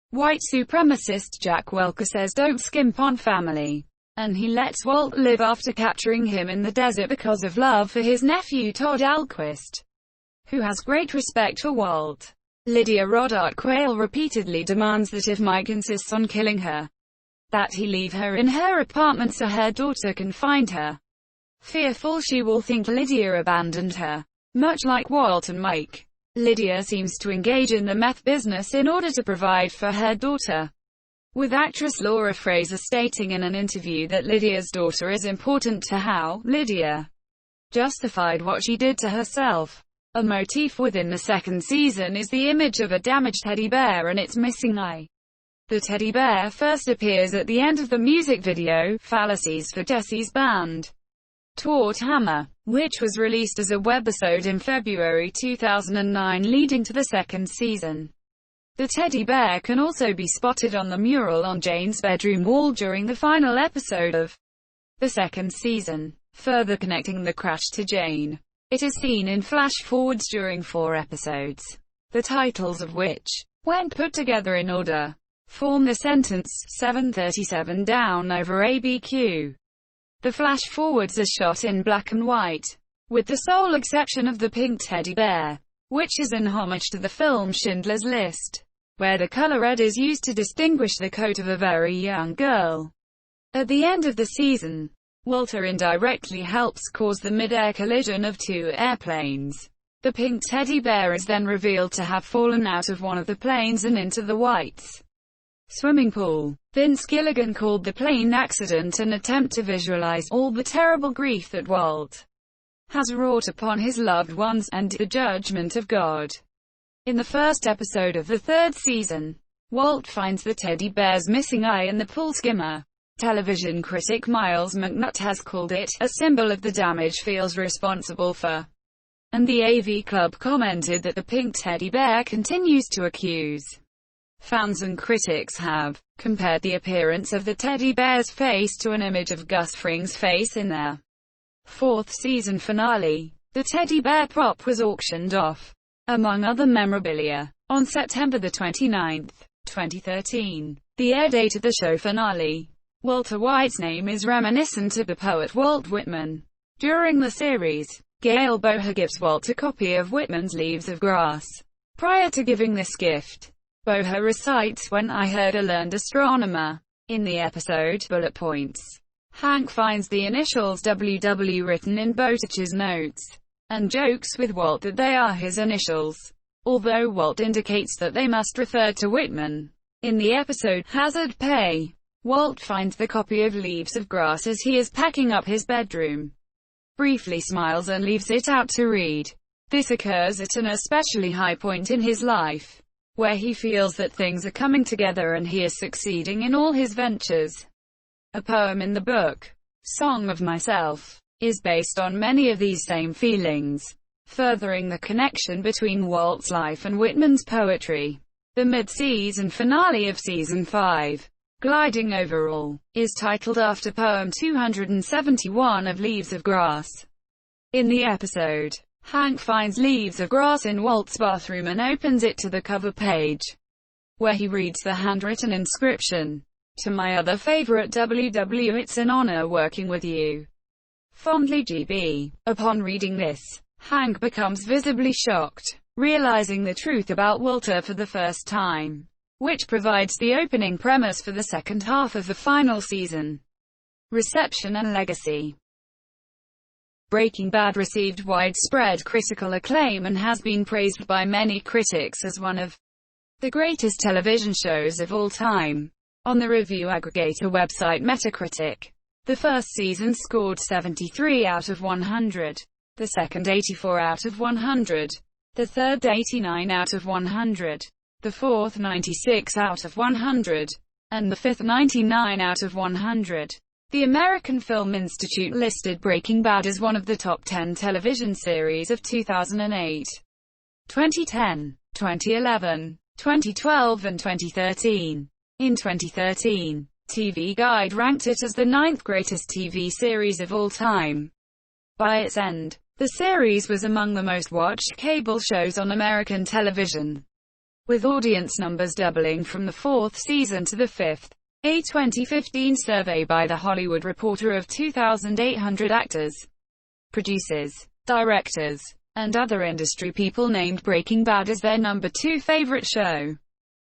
White supremacist Jack Welker says don't skimp on family, and he lets Walt live after capturing him in the desert because of love for his nephew Todd Alquist, who has great respect for Walt. Lydia Rodart Quayle repeatedly demands that if Mike insists on killing her, that he leave her in her apartment so her daughter can find her. Fearful she will think Lydia abandoned her. Much like Walt and Mike, Lydia seems to engage in the meth business in order to provide for her daughter, with actress Laura Fraser stating in an interview that Lydia's daughter is important to how Lydia justified what she did to herself. A motif within the second season is the image of a damaged teddy bear and its missing eye. The teddy bear first appears at the end of the music video, Fallacies for Jesse's band, Taut Hammer, which was released as a webisode in February 2009 leading to the second season. The teddy bear can also be spotted on the mural on Jane's bedroom wall during the final episode of the second season, further connecting the crash to Jane. It is seen in flash-forwards during 4 episodes, the titles of which, when put together in order, form the sentence, 737 down over ABQ. The flash-forwards are shot in black and white, with the sole exception of the pink teddy bear, which is an homage to the film Schindler's List, where the color red is used to distinguish the coat of a very young girl. At the end of the season, Walter indirectly helps cause the mid-air collision of 2 airplanes. The pink teddy bear is then revealed to have fallen out of one of the planes and into the White's swimming pool. Vince Gilligan called the plane accident an attempt to visualize all the terrible grief that Walt has wrought upon his loved ones, and the judgment of God. In the first episode of the third season, Walt finds the teddy bear's missing eye in the pool skimmer. Television critic Miles McNutt has called it a symbol of the damage feels responsible for, and the AV Club commented that the pink teddy bear continues to accuse. Fans and critics have compared the appearance of the teddy bear's face to an image of Gus Fring's face in their fourth season finale. The teddy bear prop was auctioned off, among other memorabilia, on September 29, 2013, the air date of the show finale. Walter White's name is reminiscent of the poet Walt Whitman. During the series, Gail Boher gives Walt a copy of Whitman's Leaves of Grass. Prior to giving this gift, Boher recites, "When I heard a learned astronomer." In the episode, Bullet Points, Hank finds the initials WW written in Bowditch's notes, and jokes with Walt that they are his initials, although Walt indicates that they must refer to Whitman. In the episode, Hazard Pay, Walt finds the copy of Leaves of Grass as he is packing up his bedroom, briefly smiles and leaves it out to read. This occurs at an especially high point in his life, where he feels that things are coming together and he is succeeding in all his ventures. A poem in the book, Song of Myself, is based on many of these same feelings, furthering the connection between Walt's life and Whitman's poetry. The mid-season finale of Season 5, Gliding Over All, is titled after poem 271 of Leaves of Grass. In the episode, Hank finds Leaves of Grass in Walt's bathroom and opens it to the cover page, where he reads the handwritten inscription, "To my other favorite WW, it's an honor working with you. Fondly GB." Upon reading this, Hank becomes visibly shocked, realizing the truth about Walter for the first time, which provides the opening premise for the second half of the final season. Reception and legacy. Breaking Bad received widespread critical acclaim and has been praised by many critics as one of the greatest television shows of all time. On the review aggregator website Metacritic, the first season scored 73 out of 100, the second 84 out of 100, the third 89 out of 100, the fourth 96 out of 100, and the fifth 99 out of 100. The American Film Institute listed Breaking Bad as one of the top 10 television series of 2008, 2010, 2011, 2012 and 2013. In 2013, TV Guide ranked it as the 9th greatest TV series of all time. By its end, the series was among the most watched cable shows on American television, with audience numbers doubling from the 4th season to the 5th. A 2015 survey by The Hollywood Reporter of 2,800 actors, producers, directors, and other industry people named Breaking Bad as their number 2 favorite show.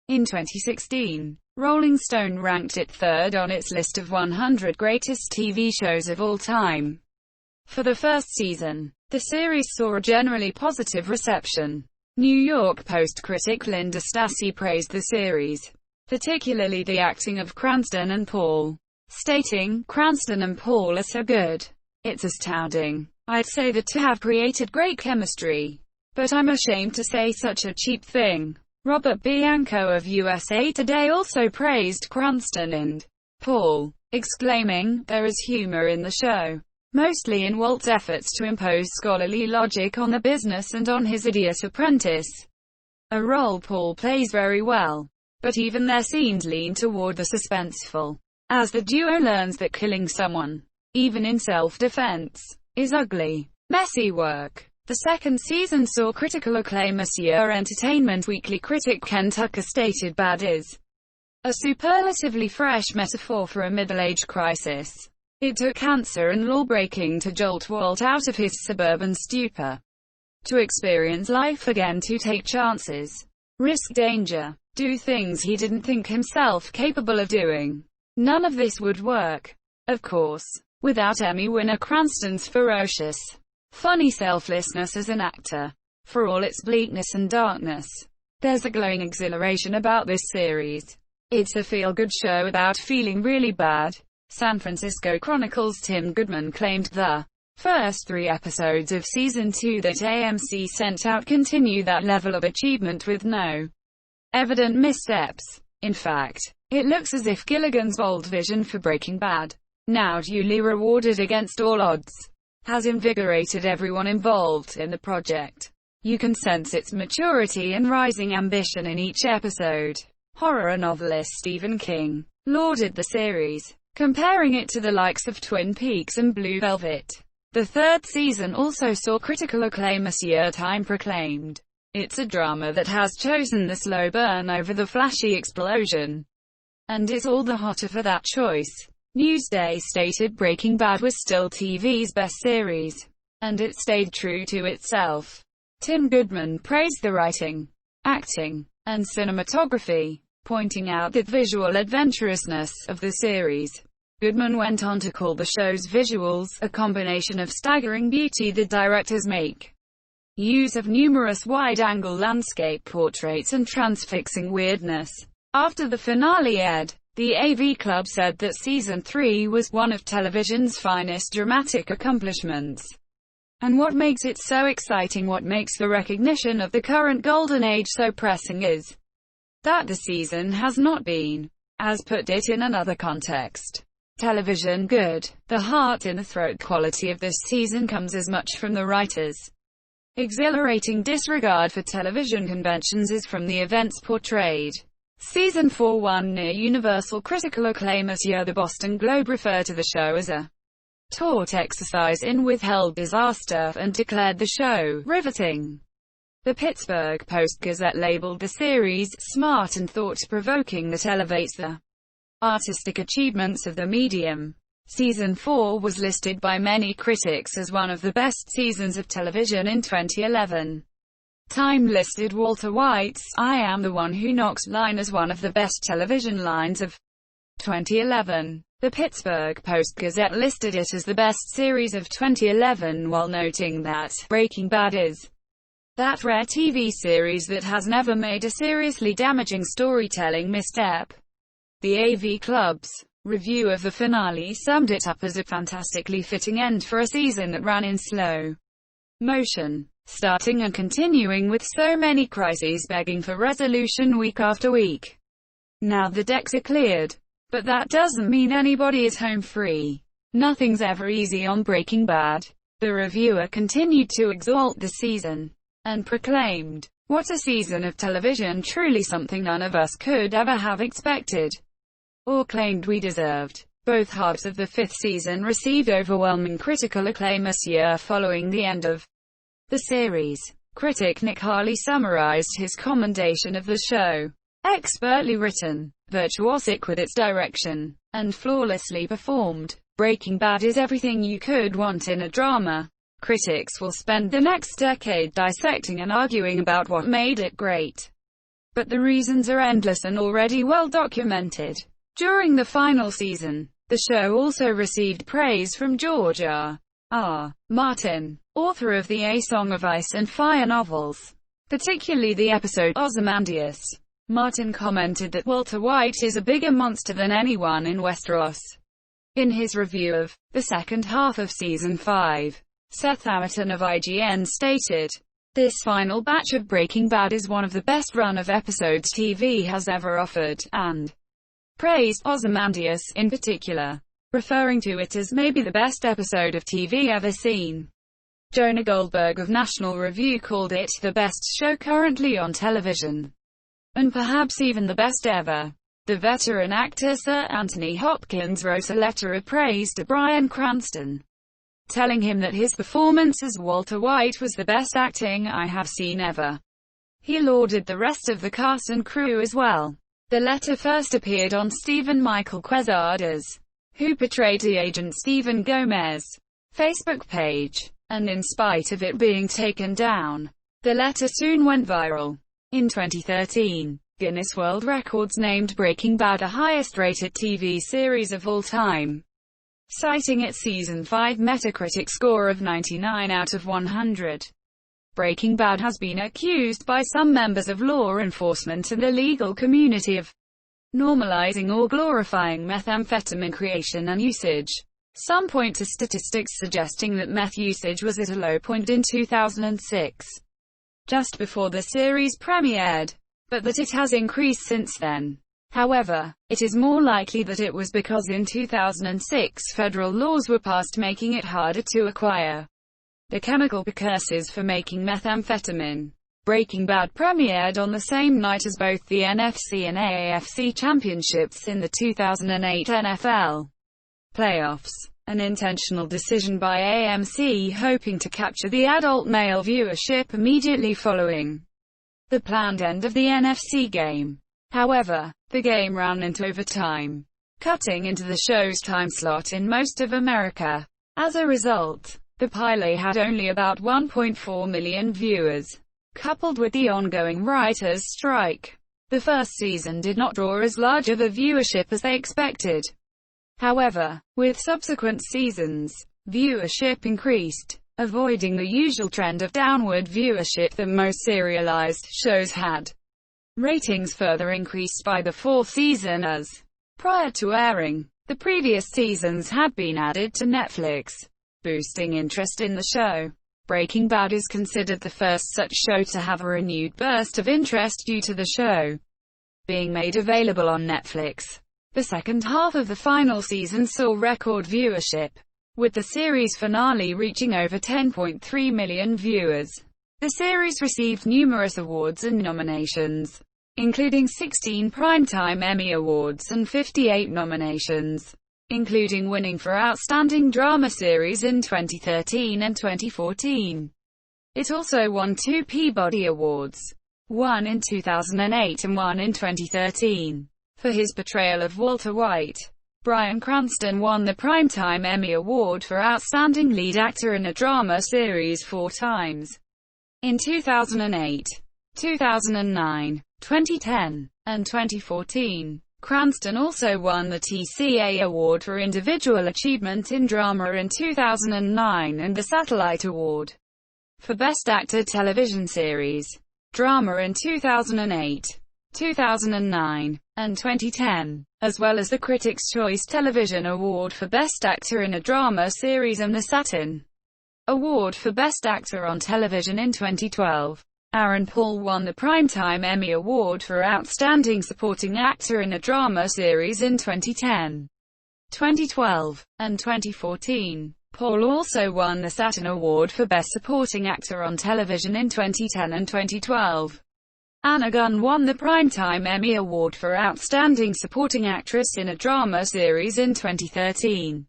In 2016, Rolling Stone ranked it 3rd on its list of 100 greatest TV shows of all time. For the first season, the series saw a generally positive reception. New York Post critic Linda Stassi praised the series, particularly the acting of Cranston and Paul, stating, "Cranston and Paul are so good. It's astounding. I'd say the two have created great chemistry. But I'm ashamed to say such a cheap thing." Robert Bianco of USA Today also praised Cranston and Paul, exclaiming, "There is humor in the show, mostly in Walt's efforts to impose scholarly logic on the business and on his idiot apprentice, a role Paul plays very well. But even their scenes lean toward the suspenseful, as the duo learns that killing someone, even in self-defense, is ugly, messy work." The second season saw critical acclaim. Monsieur Entertainment Weekly critic Ken Tucker stated Bad is a superlatively fresh metaphor for a middle-age crisis. It took cancer and law-breaking to jolt Walt out of his suburban stupor, to experience life again, to take chances, risk danger, do things he didn't think himself capable of doing. None of this would work, of course, without Emmy winner Cranston's ferocious, funny selflessness as an actor. For all its bleakness and darkness, there's a glowing exhilaration about this series. It's a feel-good show without feeling really bad. San Francisco Chronicle's Tim Goodman claimed the first 3 episodes of Season 2 that AMC sent out continue that level of achievement with no evident missteps. In fact, it looks as if Gilligan's bold vision for Breaking Bad, now duly rewarded against all odds, has invigorated everyone involved in the project. You can sense its maturity and rising ambition in each episode. Horror novelist Stephen King lauded the series, comparing it to the likes of Twin Peaks and Blue Velvet. The third season also saw critical acclaim as Time proclaimed. It's a drama that has chosen the slow burn over the flashy explosion. And it's all the hotter for that choice. Newsday stated Breaking Bad was still TV's best series. And it stayed true to itself. Tim Goodman praised the writing, acting, and cinematography, pointing out the visual adventurousness of the series. Goodman went on to call the show's visuals a combination of staggering beauty. The directors make use of numerous wide-angle landscape portraits and transfixing weirdness. After the finale aired, the AV Club said that Season 3 was one of television's finest dramatic accomplishments. And what makes it so exciting, what makes the recognition of the current golden age so pressing is that the season has not been, as put it in another context, television good. The heart-in-the-throat quality of this season comes as much from the writers' exhilarating disregard for television conventions as from the events portrayed. Season 4 won near universal critical acclaim as the Boston Globe referred to the show as a taut exercise in withheld disaster and declared the show riveting. The Pittsburgh Post-Gazette labeled the series smart and thought-provoking that elevates the artistic achievements of the medium. Season 4 was listed by many critics as one of the best seasons of television in 2011. Time listed Walter White's "I am the one who knocks" line as one of the best television lines of 2011. The Pittsburgh Post-Gazette listed it as the best series of 2011 while noting that Breaking Bad is that rare TV series that has never made a seriously damaging storytelling misstep. The AV Club's review of the finale summed it up as a fantastically fitting end for a season that ran in slow motion, starting and continuing with so many crises begging for resolution week after week. Now the decks are cleared. But that doesn't mean anybody is home free. Nothing's ever easy on Breaking Bad. The reviewer continued to exalt the season, and proclaimed, "What a season of television, truly something none of us could ever have expected, or claimed we deserved." Both halves of the fifth season received overwhelming critical acclaim this year following the end of the series. Critic Nick Harley summarized his commendation of the show. Expertly written, virtuosic with its direction, and flawlessly performed, Breaking Bad is everything you could want in a drama. Critics will spend the next decade dissecting and arguing about what made it great. But the reasons are endless and already well documented. During the final season, the show also received praise from George R. Martin, author of the A Song of Ice and Fire novels, particularly the episode Ozymandias. Martin commented that Walter White is a bigger monster than anyone in Westeros. In his review of the second half of Season 5, Seth Amerton of IGN stated, "This final batch of Breaking Bad is one of the best run of episodes TV has ever offered," and praised Ozymandias in particular, referring to it as maybe the best episode of TV ever seen. Jonah Goldberg of National Review called it the best show currently on television, and perhaps even the best ever. The veteran actor Sir Anthony Hopkins wrote a letter of praise to Bryan Cranston, telling him that his performance as Walter White was the best acting I have seen ever. He lauded the rest of the cast and crew as well. The letter first appeared on Stephen Michael Quesada's, who portrayed the agent Stephen Gomez, Facebook page, and in spite of it being taken down, the letter soon went viral. In 2013, Guinness World Records named Breaking Bad the highest-rated TV series of all time, citing its Season 5 Metacritic score of 99 out of 100. Breaking Bad has been accused by some members of law enforcement and the legal community of normalizing or glorifying methamphetamine creation and usage. Some point to statistics suggesting that meth usage was at a low point in 2006. Just before the series premiered, but that it has increased since then. However, it is more likely that it was because in 2006 federal laws were passed making it harder to acquire the chemical precursors for making methamphetamine. Breaking Bad premiered on the same night as both the NFC and AAFC championships in the 2008 NFL playoffs. an intentional decision by AMC hoping to capture the adult male viewership immediately following the planned end of the NFC game. However, the game ran into overtime, cutting into the show's time slot in most of America. As a result, the pilot had only about 1.4 million viewers. Coupled with the ongoing writers' strike, the first season did not draw as large of a viewership as they expected. However, with subsequent seasons, viewership increased, avoiding the usual trend of downward viewership that most serialized shows had. Ratings further increased by the fourth season as, prior to airing, the previous seasons had been added to Netflix, boosting interest in the show. Breaking Bad is considered the first such show to have a renewed burst of interest due to the show being made available on Netflix. The second half of the final season saw record viewership, with the series finale reaching over 10.3 million viewers. The series received numerous awards and nominations, including 16 Primetime Emmy Awards and 58 nominations, including winning for Outstanding Drama Series in 2013 and 2014. It also won 2 Peabody Awards, one in 2008 and one in 2013, for his portrayal of Walter White. Bryan Cranston won the Primetime Emmy Award for Outstanding Lead Actor in a Drama Series 4 times, in 2008, 2009, 2010, and 2014. Cranston also won the TCA Award for Individual Achievement in Drama in 2009 and the Satellite Award for Best Actor Television Series Drama in 2008, 2009, and 2010, as well as the Critics' Choice Television Award for Best Actor in a Drama Series and the Saturn Award for Best Actor on Television in 2012. Aaron Paul won the Primetime Emmy Award for Outstanding Supporting Actor in a Drama Series in 2010, 2012, and 2014. Paul also won the Saturn Award for Best Supporting Actor on Television in 2010 and 2012. Anna Gunn won the Primetime Emmy Award for Outstanding Supporting Actress in a Drama Series in 2013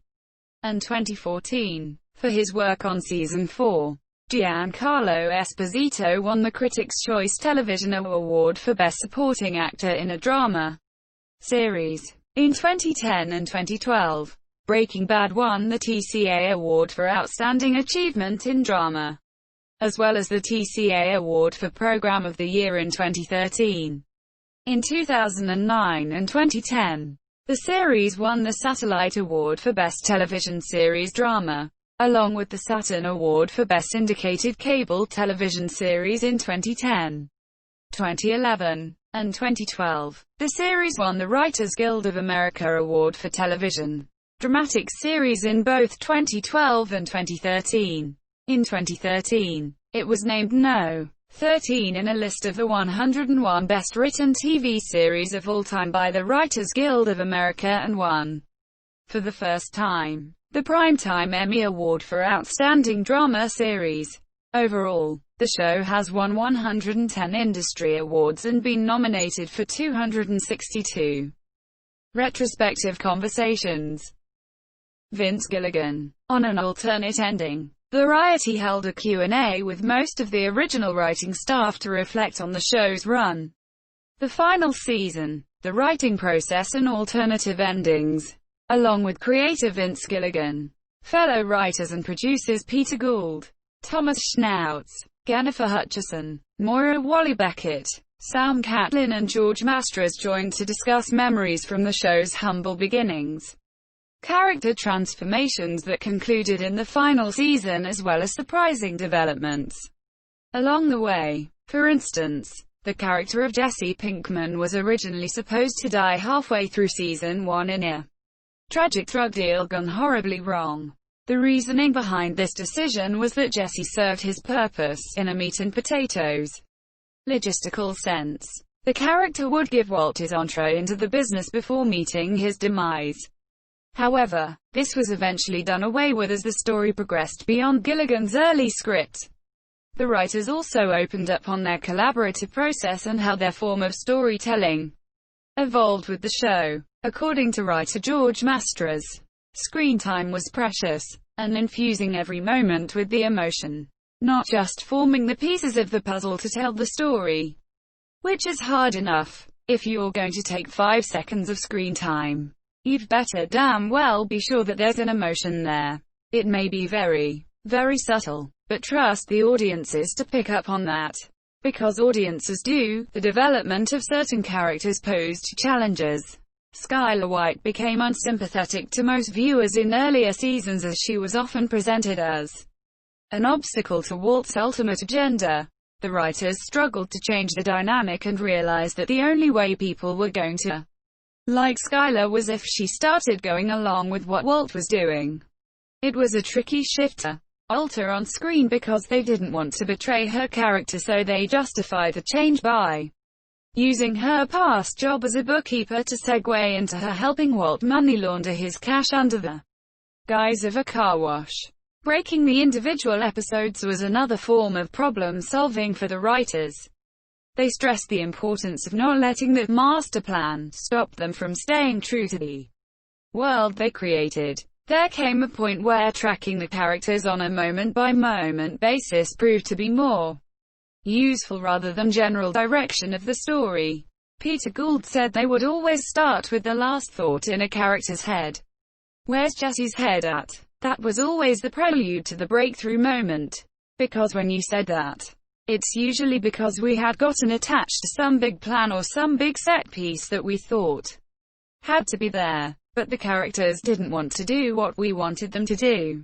and 2014, for his work on Season 4. Giancarlo Esposito won the Critics' Choice Television Award for Best Supporting Actor in a Drama Series in 2010 and 2012. Breaking Bad won the TCA Award for Outstanding Achievement in Drama, as well as the TCA Award for Program of the Year in 2013. In 2009 and 2010, the series won the Satellite Award for Best Television Series Drama, along with the Saturn Award for Best Syndicated Cable Television Series in 2010, 2011, and 2012. The series won the Writers Guild of America Award for Television Dramatic Series in both 2012 and 2013. In 2013, it was named No. 13 in a list of the 101 Best Written TV Series of all time by the Writers Guild of America and won, for the first time, the Primetime Emmy Award for Outstanding Drama Series. Overall, the show has won 110 industry awards and been nominated for 262. Retrospective Conversations. Vince Gilligan. On an alternate ending, Variety held a Q&A with most of the original writing staff to reflect on the show's run, the final season, the writing process and alternative endings, along with creator Vince Gilligan, fellow writers and producers Peter Gould, Thomas Schnauz, Jennifer Hutcherson, Moira Walley-Beckett, Sam Catlin and George Mastras joined to discuss memories from the show's humble beginnings, character transformations that concluded in the final season as well as surprising developments along the way. For instance, the character of Jesse Pinkman was originally supposed to die halfway through season 1 in a tragic drug deal gone horribly wrong. The reasoning behind this decision was that Jesse served his purpose in a meat and potatoes logistical sense. The character would give Walt his entree into the business before meeting his demise. However, this was eventually done away with as the story progressed beyond Gilligan's early script. The writers also opened up on their collaborative process and how their form of storytelling evolved with the show. According to writer George Mastras, Screen time was precious, and infusing every moment with the emotion, not just forming the pieces of the puzzle to tell the story, which is hard enough. If you're going to take 5 seconds of screen time, you'd better damn well be sure that there's an emotion there. It may be very, very subtle, but trust the audiences to pick up on that. Because audiences do. The development of certain characters posed challenges. Skylar White became unsympathetic to most viewers in earlier seasons as she was often presented as an obstacle to Walt's ultimate agenda. The writers struggled to change the dynamic and realized that the only way people were going to like Skylar was if she started going along with what Walt was doing. It was a tricky shift to alter on screen because they didn't want to betray her character, so they justified the change by using her past job as a bookkeeper to segue into her helping Walt money launder his cash under the guise of a car wash. Breaking the individual episodes was another form of problem solving for the writers. They stressed the importance of not letting the master plan stop them from staying true to the world they created. There came a point where tracking the characters on a moment-by-moment basis proved to be more useful rather than general direction of the story. Peter Gould said they would always start with the last thought in a character's head. Where's Jesse's head at? That was always the prelude to the breakthrough moment. Because when you said that, it's usually because we had gotten attached to some big plan or some big set piece that we thought had to be there. But the characters didn't want to do what we wanted them to do.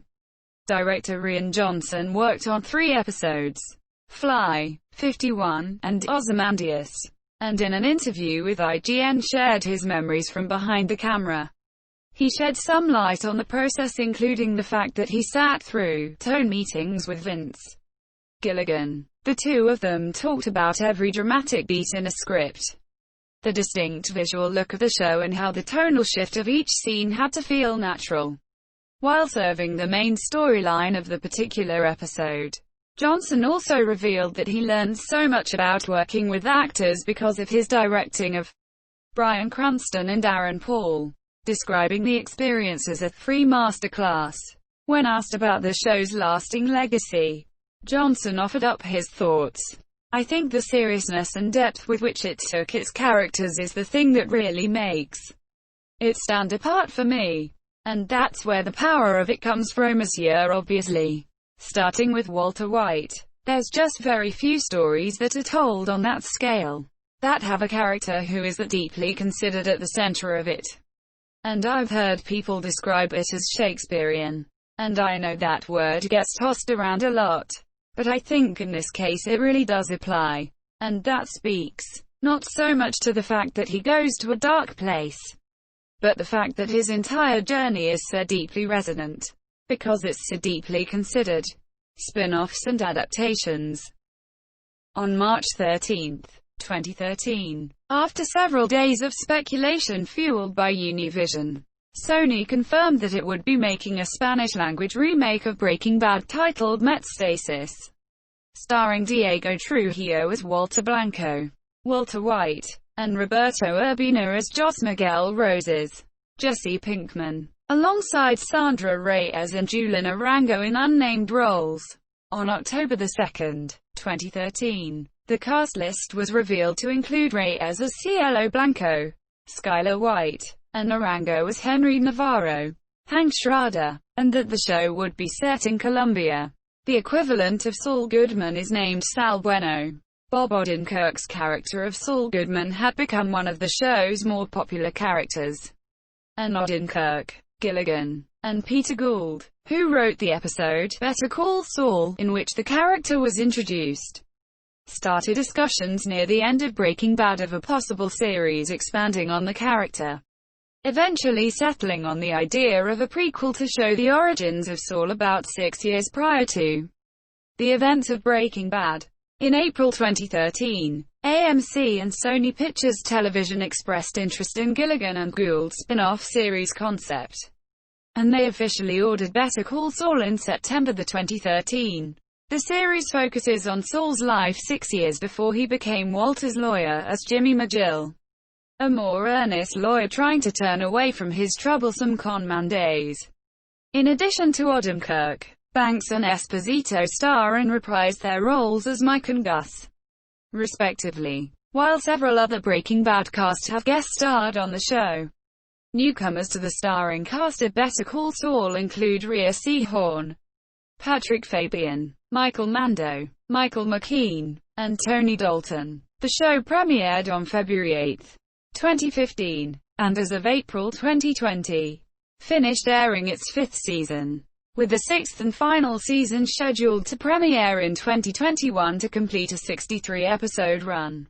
Director Rian Johnson worked on 3 episodes, Fly, 51, and Ozymandias, and in an interview with IGN shared his memories from behind the camera. He shed some light on the process, including the fact that he sat through tone meetings with Vince Gilligan. The two of them talked about every dramatic beat in a script, the distinct visual look of the show, and how the tonal shift of each scene had to feel natural while serving the main storyline of the particular episode. Johnson also revealed that he learned so much about working with actors because of his directing of Bryan Cranston and Aaron Paul, describing the experience as a free masterclass. When asked about the show's lasting legacy, Johnson offered up his thoughts. I think the seriousness and depth with which it took its characters is the thing that really makes it stand apart for me. And that's where the power of it comes from. Monsieur, obviously. Starting with Walter White, there's just very few stories that are told on that scale, that have a character who is that deeply considered at the center of it. And I've heard people describe it as Shakespearean. And I know that word gets tossed around a lot. But I think in this case it really does apply. And that speaks, not so much to the fact that he goes to a dark place, but the fact that his entire journey is so deeply resonant, because it's so deeply considered. Spin-offs and adaptations. On March 13, 2013, after several days of speculation fueled by Univision, Sony confirmed that it would be making a Spanish-language remake of Breaking Bad titled Metastasis, starring Diego Trujillo as Walter Blanco, Walter White, and Roberto Urbina as Jos Miguel Roses, Jesse Pinkman, alongside Sandra Reyes and Julian Arango in unnamed roles. On October 2, 2013, the cast list was revealed to include Reyes as Cielo Blanco, Skylar White, and Arango as Henry Navarro, Hank Schrader, and that the show would be set in Colombia. The equivalent of Saul Goodman is named Sal Bueno. Bob Odenkirk's character of Saul Goodman had become one of the show's more popular characters. And Odenkirk, Gilligan, and Peter Gould, who wrote the episode Better Call Saul, in which the character was introduced, started discussions near the end of Breaking Bad of a possible series expanding on the character, eventually settling on the idea of a prequel to show the origins of Saul about 6 years prior to the events of Breaking Bad. In April 2013, AMC and Sony Pictures Television expressed interest in Gilligan and Gould's spin-off series concept, and they officially ordered Better Call Saul in September 2013. The series focuses on Saul's life 6 years before he became Walter's lawyer as Jimmy McGill, a more earnest lawyer trying to turn away from his troublesome con-man days. In addition to Odenkirk, Banks and Esposito star and reprise their roles as Mike and Gus, respectively, while several other Breaking Bad cast have guest-starred on the show. Newcomers to the starring cast of Better Call Saul include Rhea Seehorn, Patrick Fabian, Michael Mando, Michael McKean, and Tony Dalton. The show premiered on February 8, 2015, and as of April 2020, finished airing its fifth season, with the sixth and final season scheduled to premiere in 2021 to complete a 63-episode run.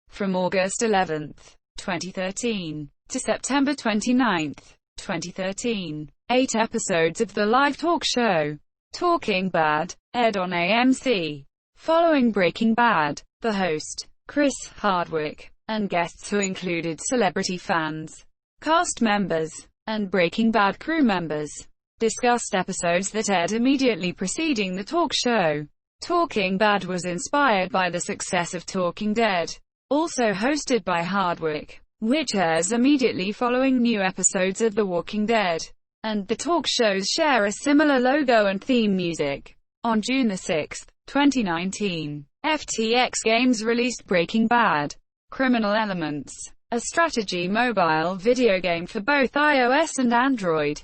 From August 11, 2013, to September 29, 2013, 8 episodes of the live talk show, Talking Bad, aired on AMC. Following Breaking Bad, the host, Chris Hardwick, and guests who included celebrity fans, cast members, and Breaking Bad crew members, discussed episodes that aired immediately preceding the talk show. Talking Bad was inspired by the success of Talking Dead, also hosted by Hardwick, which airs immediately following new episodes of The Walking Dead, and the talk shows share a similar logo and theme music. On June 6, 2019, FTX Games released Breaking Bad: Criminal Elements, a strategy mobile video game for both iOS and Android.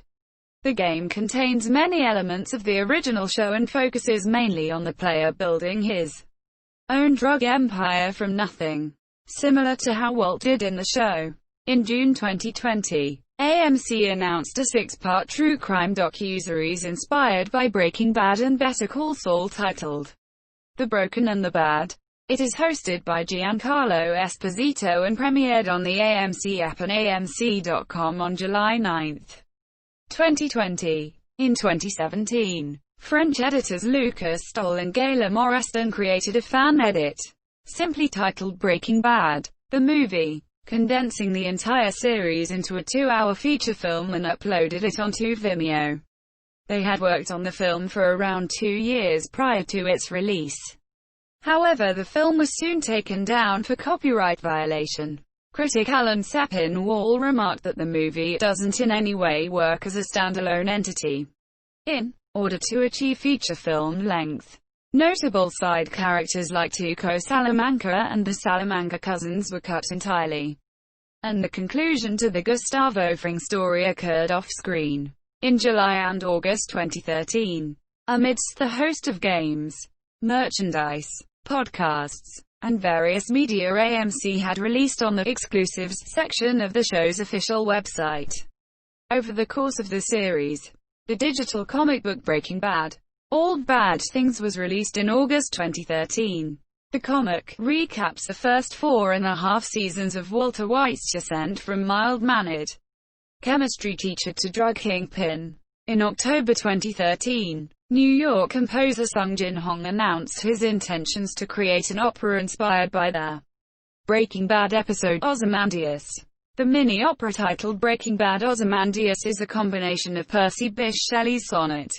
The game contains many elements of the original show and focuses mainly on the player building his own drug empire from nothing, similar to how Walt did in the show. In June 2020, AMC announced a 6-part true crime docuseries inspired by Breaking Bad and Better Call Saul titled The Broken and the Bad. It is hosted by Giancarlo Esposito and premiered on the AMC app and AMC.com on July 9, 2020. In 2017, French editors Lucas Stoll and Gayla Morriston created a fan edit, simply titled Breaking Bad, the movie, condensing the entire series into a 2-hour feature film and uploaded it onto Vimeo. They had worked on the film for around 2 years prior to its release. However, the film was soon taken down for copyright violation. Critic Alan Sepinwall remarked that the movie doesn't in any way work as a standalone entity. In order to achieve feature film length, notable side characters like Tuco Salamanca and the Salamanca cousins were cut entirely, and the conclusion to the Gustavo Fring story occurred off-screen. In July and August 2013, amidst the host of games, merchandise, podcasts, and various media AMC had released on the exclusives section of the show's official website. Over the course of the series, the digital comic book Breaking Bad: All Bad Things was released in August 2013. The comic recaps the first 4.5 seasons of Walter White's descent from mild-mannered chemistry teacher to drug kingpin. In October 2013, New York composer Sung Jin Hong announced his intentions to create an opera inspired by the Breaking Bad episode Ozymandias. The mini-opera titled Breaking Bad Ozymandias is a combination of Percy Bysshe Shelley's sonnet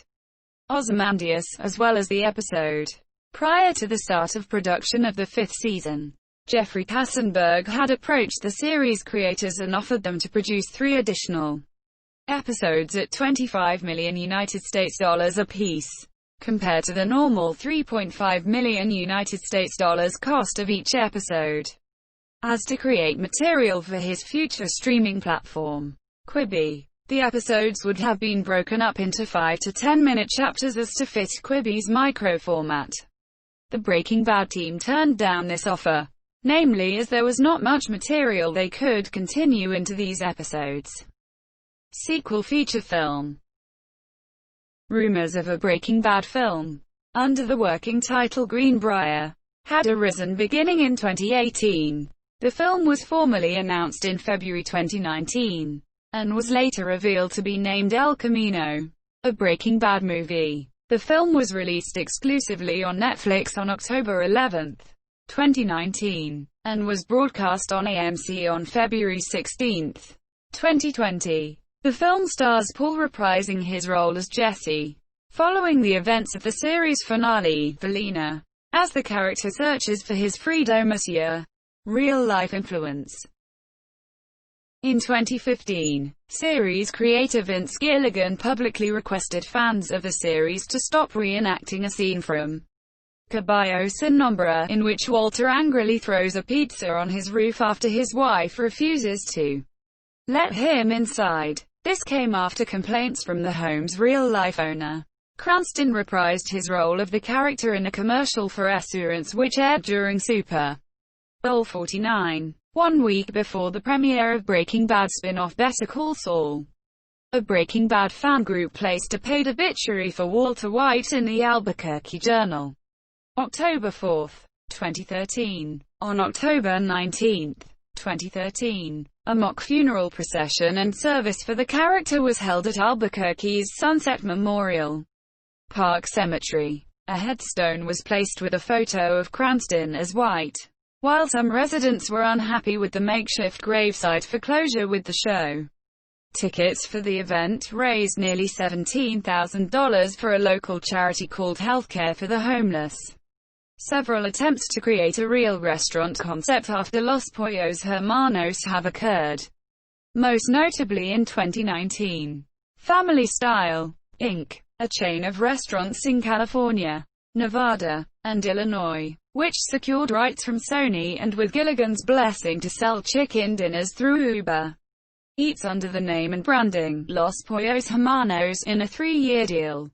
Ozymandias, as well as the episode. Prior to the start of production of the 5th season, Jeffrey Katzenberg had approached the series creators and offered them to produce 3 additional episodes at $25 million United States dollars apiece, compared to the normal $3.5 million United States dollars cost of each episode, as to create material for his future streaming platform, Quibi. The episodes would have been broken up into 5 to 10-minute chapters as to fit Quibi's micro-format. The Breaking Bad team turned down this offer, namely as there was not much material they could continue into these episodes. Sequel feature film. Rumors of a Breaking Bad film, under the working title Greenbrier, had arisen beginning in 2018. The film was formally announced in February 2019, and was later revealed to be named El Camino, a Breaking Bad movie. The film was released exclusively on Netflix on October 11, 2019, and was broadcast on AMC on February 16, 2020. The film stars Paul reprising his role as Jesse, following the events of the series finale, Valina, as the character searches for his Fredo Monsieur real-life influence. In 2015, series creator Vince Gilligan publicly requested fans of the series to stop reenacting a scene from Caballo Sin Nombre, in which Walter angrily throws a pizza on his roof after his wife refuses to let him inside. This came after complaints from the home's real-life owner. Cranston reprised his role of the character in a commercial for Assurance which aired during Super Bowl 49, 1 week before the premiere of Breaking Bad spin-off Better Call Saul. A Breaking Bad fan group placed a paid obituary for Walter White in the Albuquerque Journal. October 4, 2013. On October 19, 2013, a mock funeral procession and service for the character was held at Albuquerque's Sunset Memorial Park Cemetery. A headstone was placed with a photo of Cranston as White. While some residents were unhappy with the makeshift gravesite for closure with the show, tickets for the event raised nearly $17,000 for a local charity called Healthcare for the Homeless. Several attempts to create a real restaurant concept after Los Pollos Hermanos have occurred, most notably in 2019. Family Style, Inc., a chain of restaurants in California, Nevada, and Illinois, which secured rights from Sony and with Gilligan's blessing to sell chicken dinners through Uber Eats under the name and branding Los Pollos Hermanos in a 3-year deal.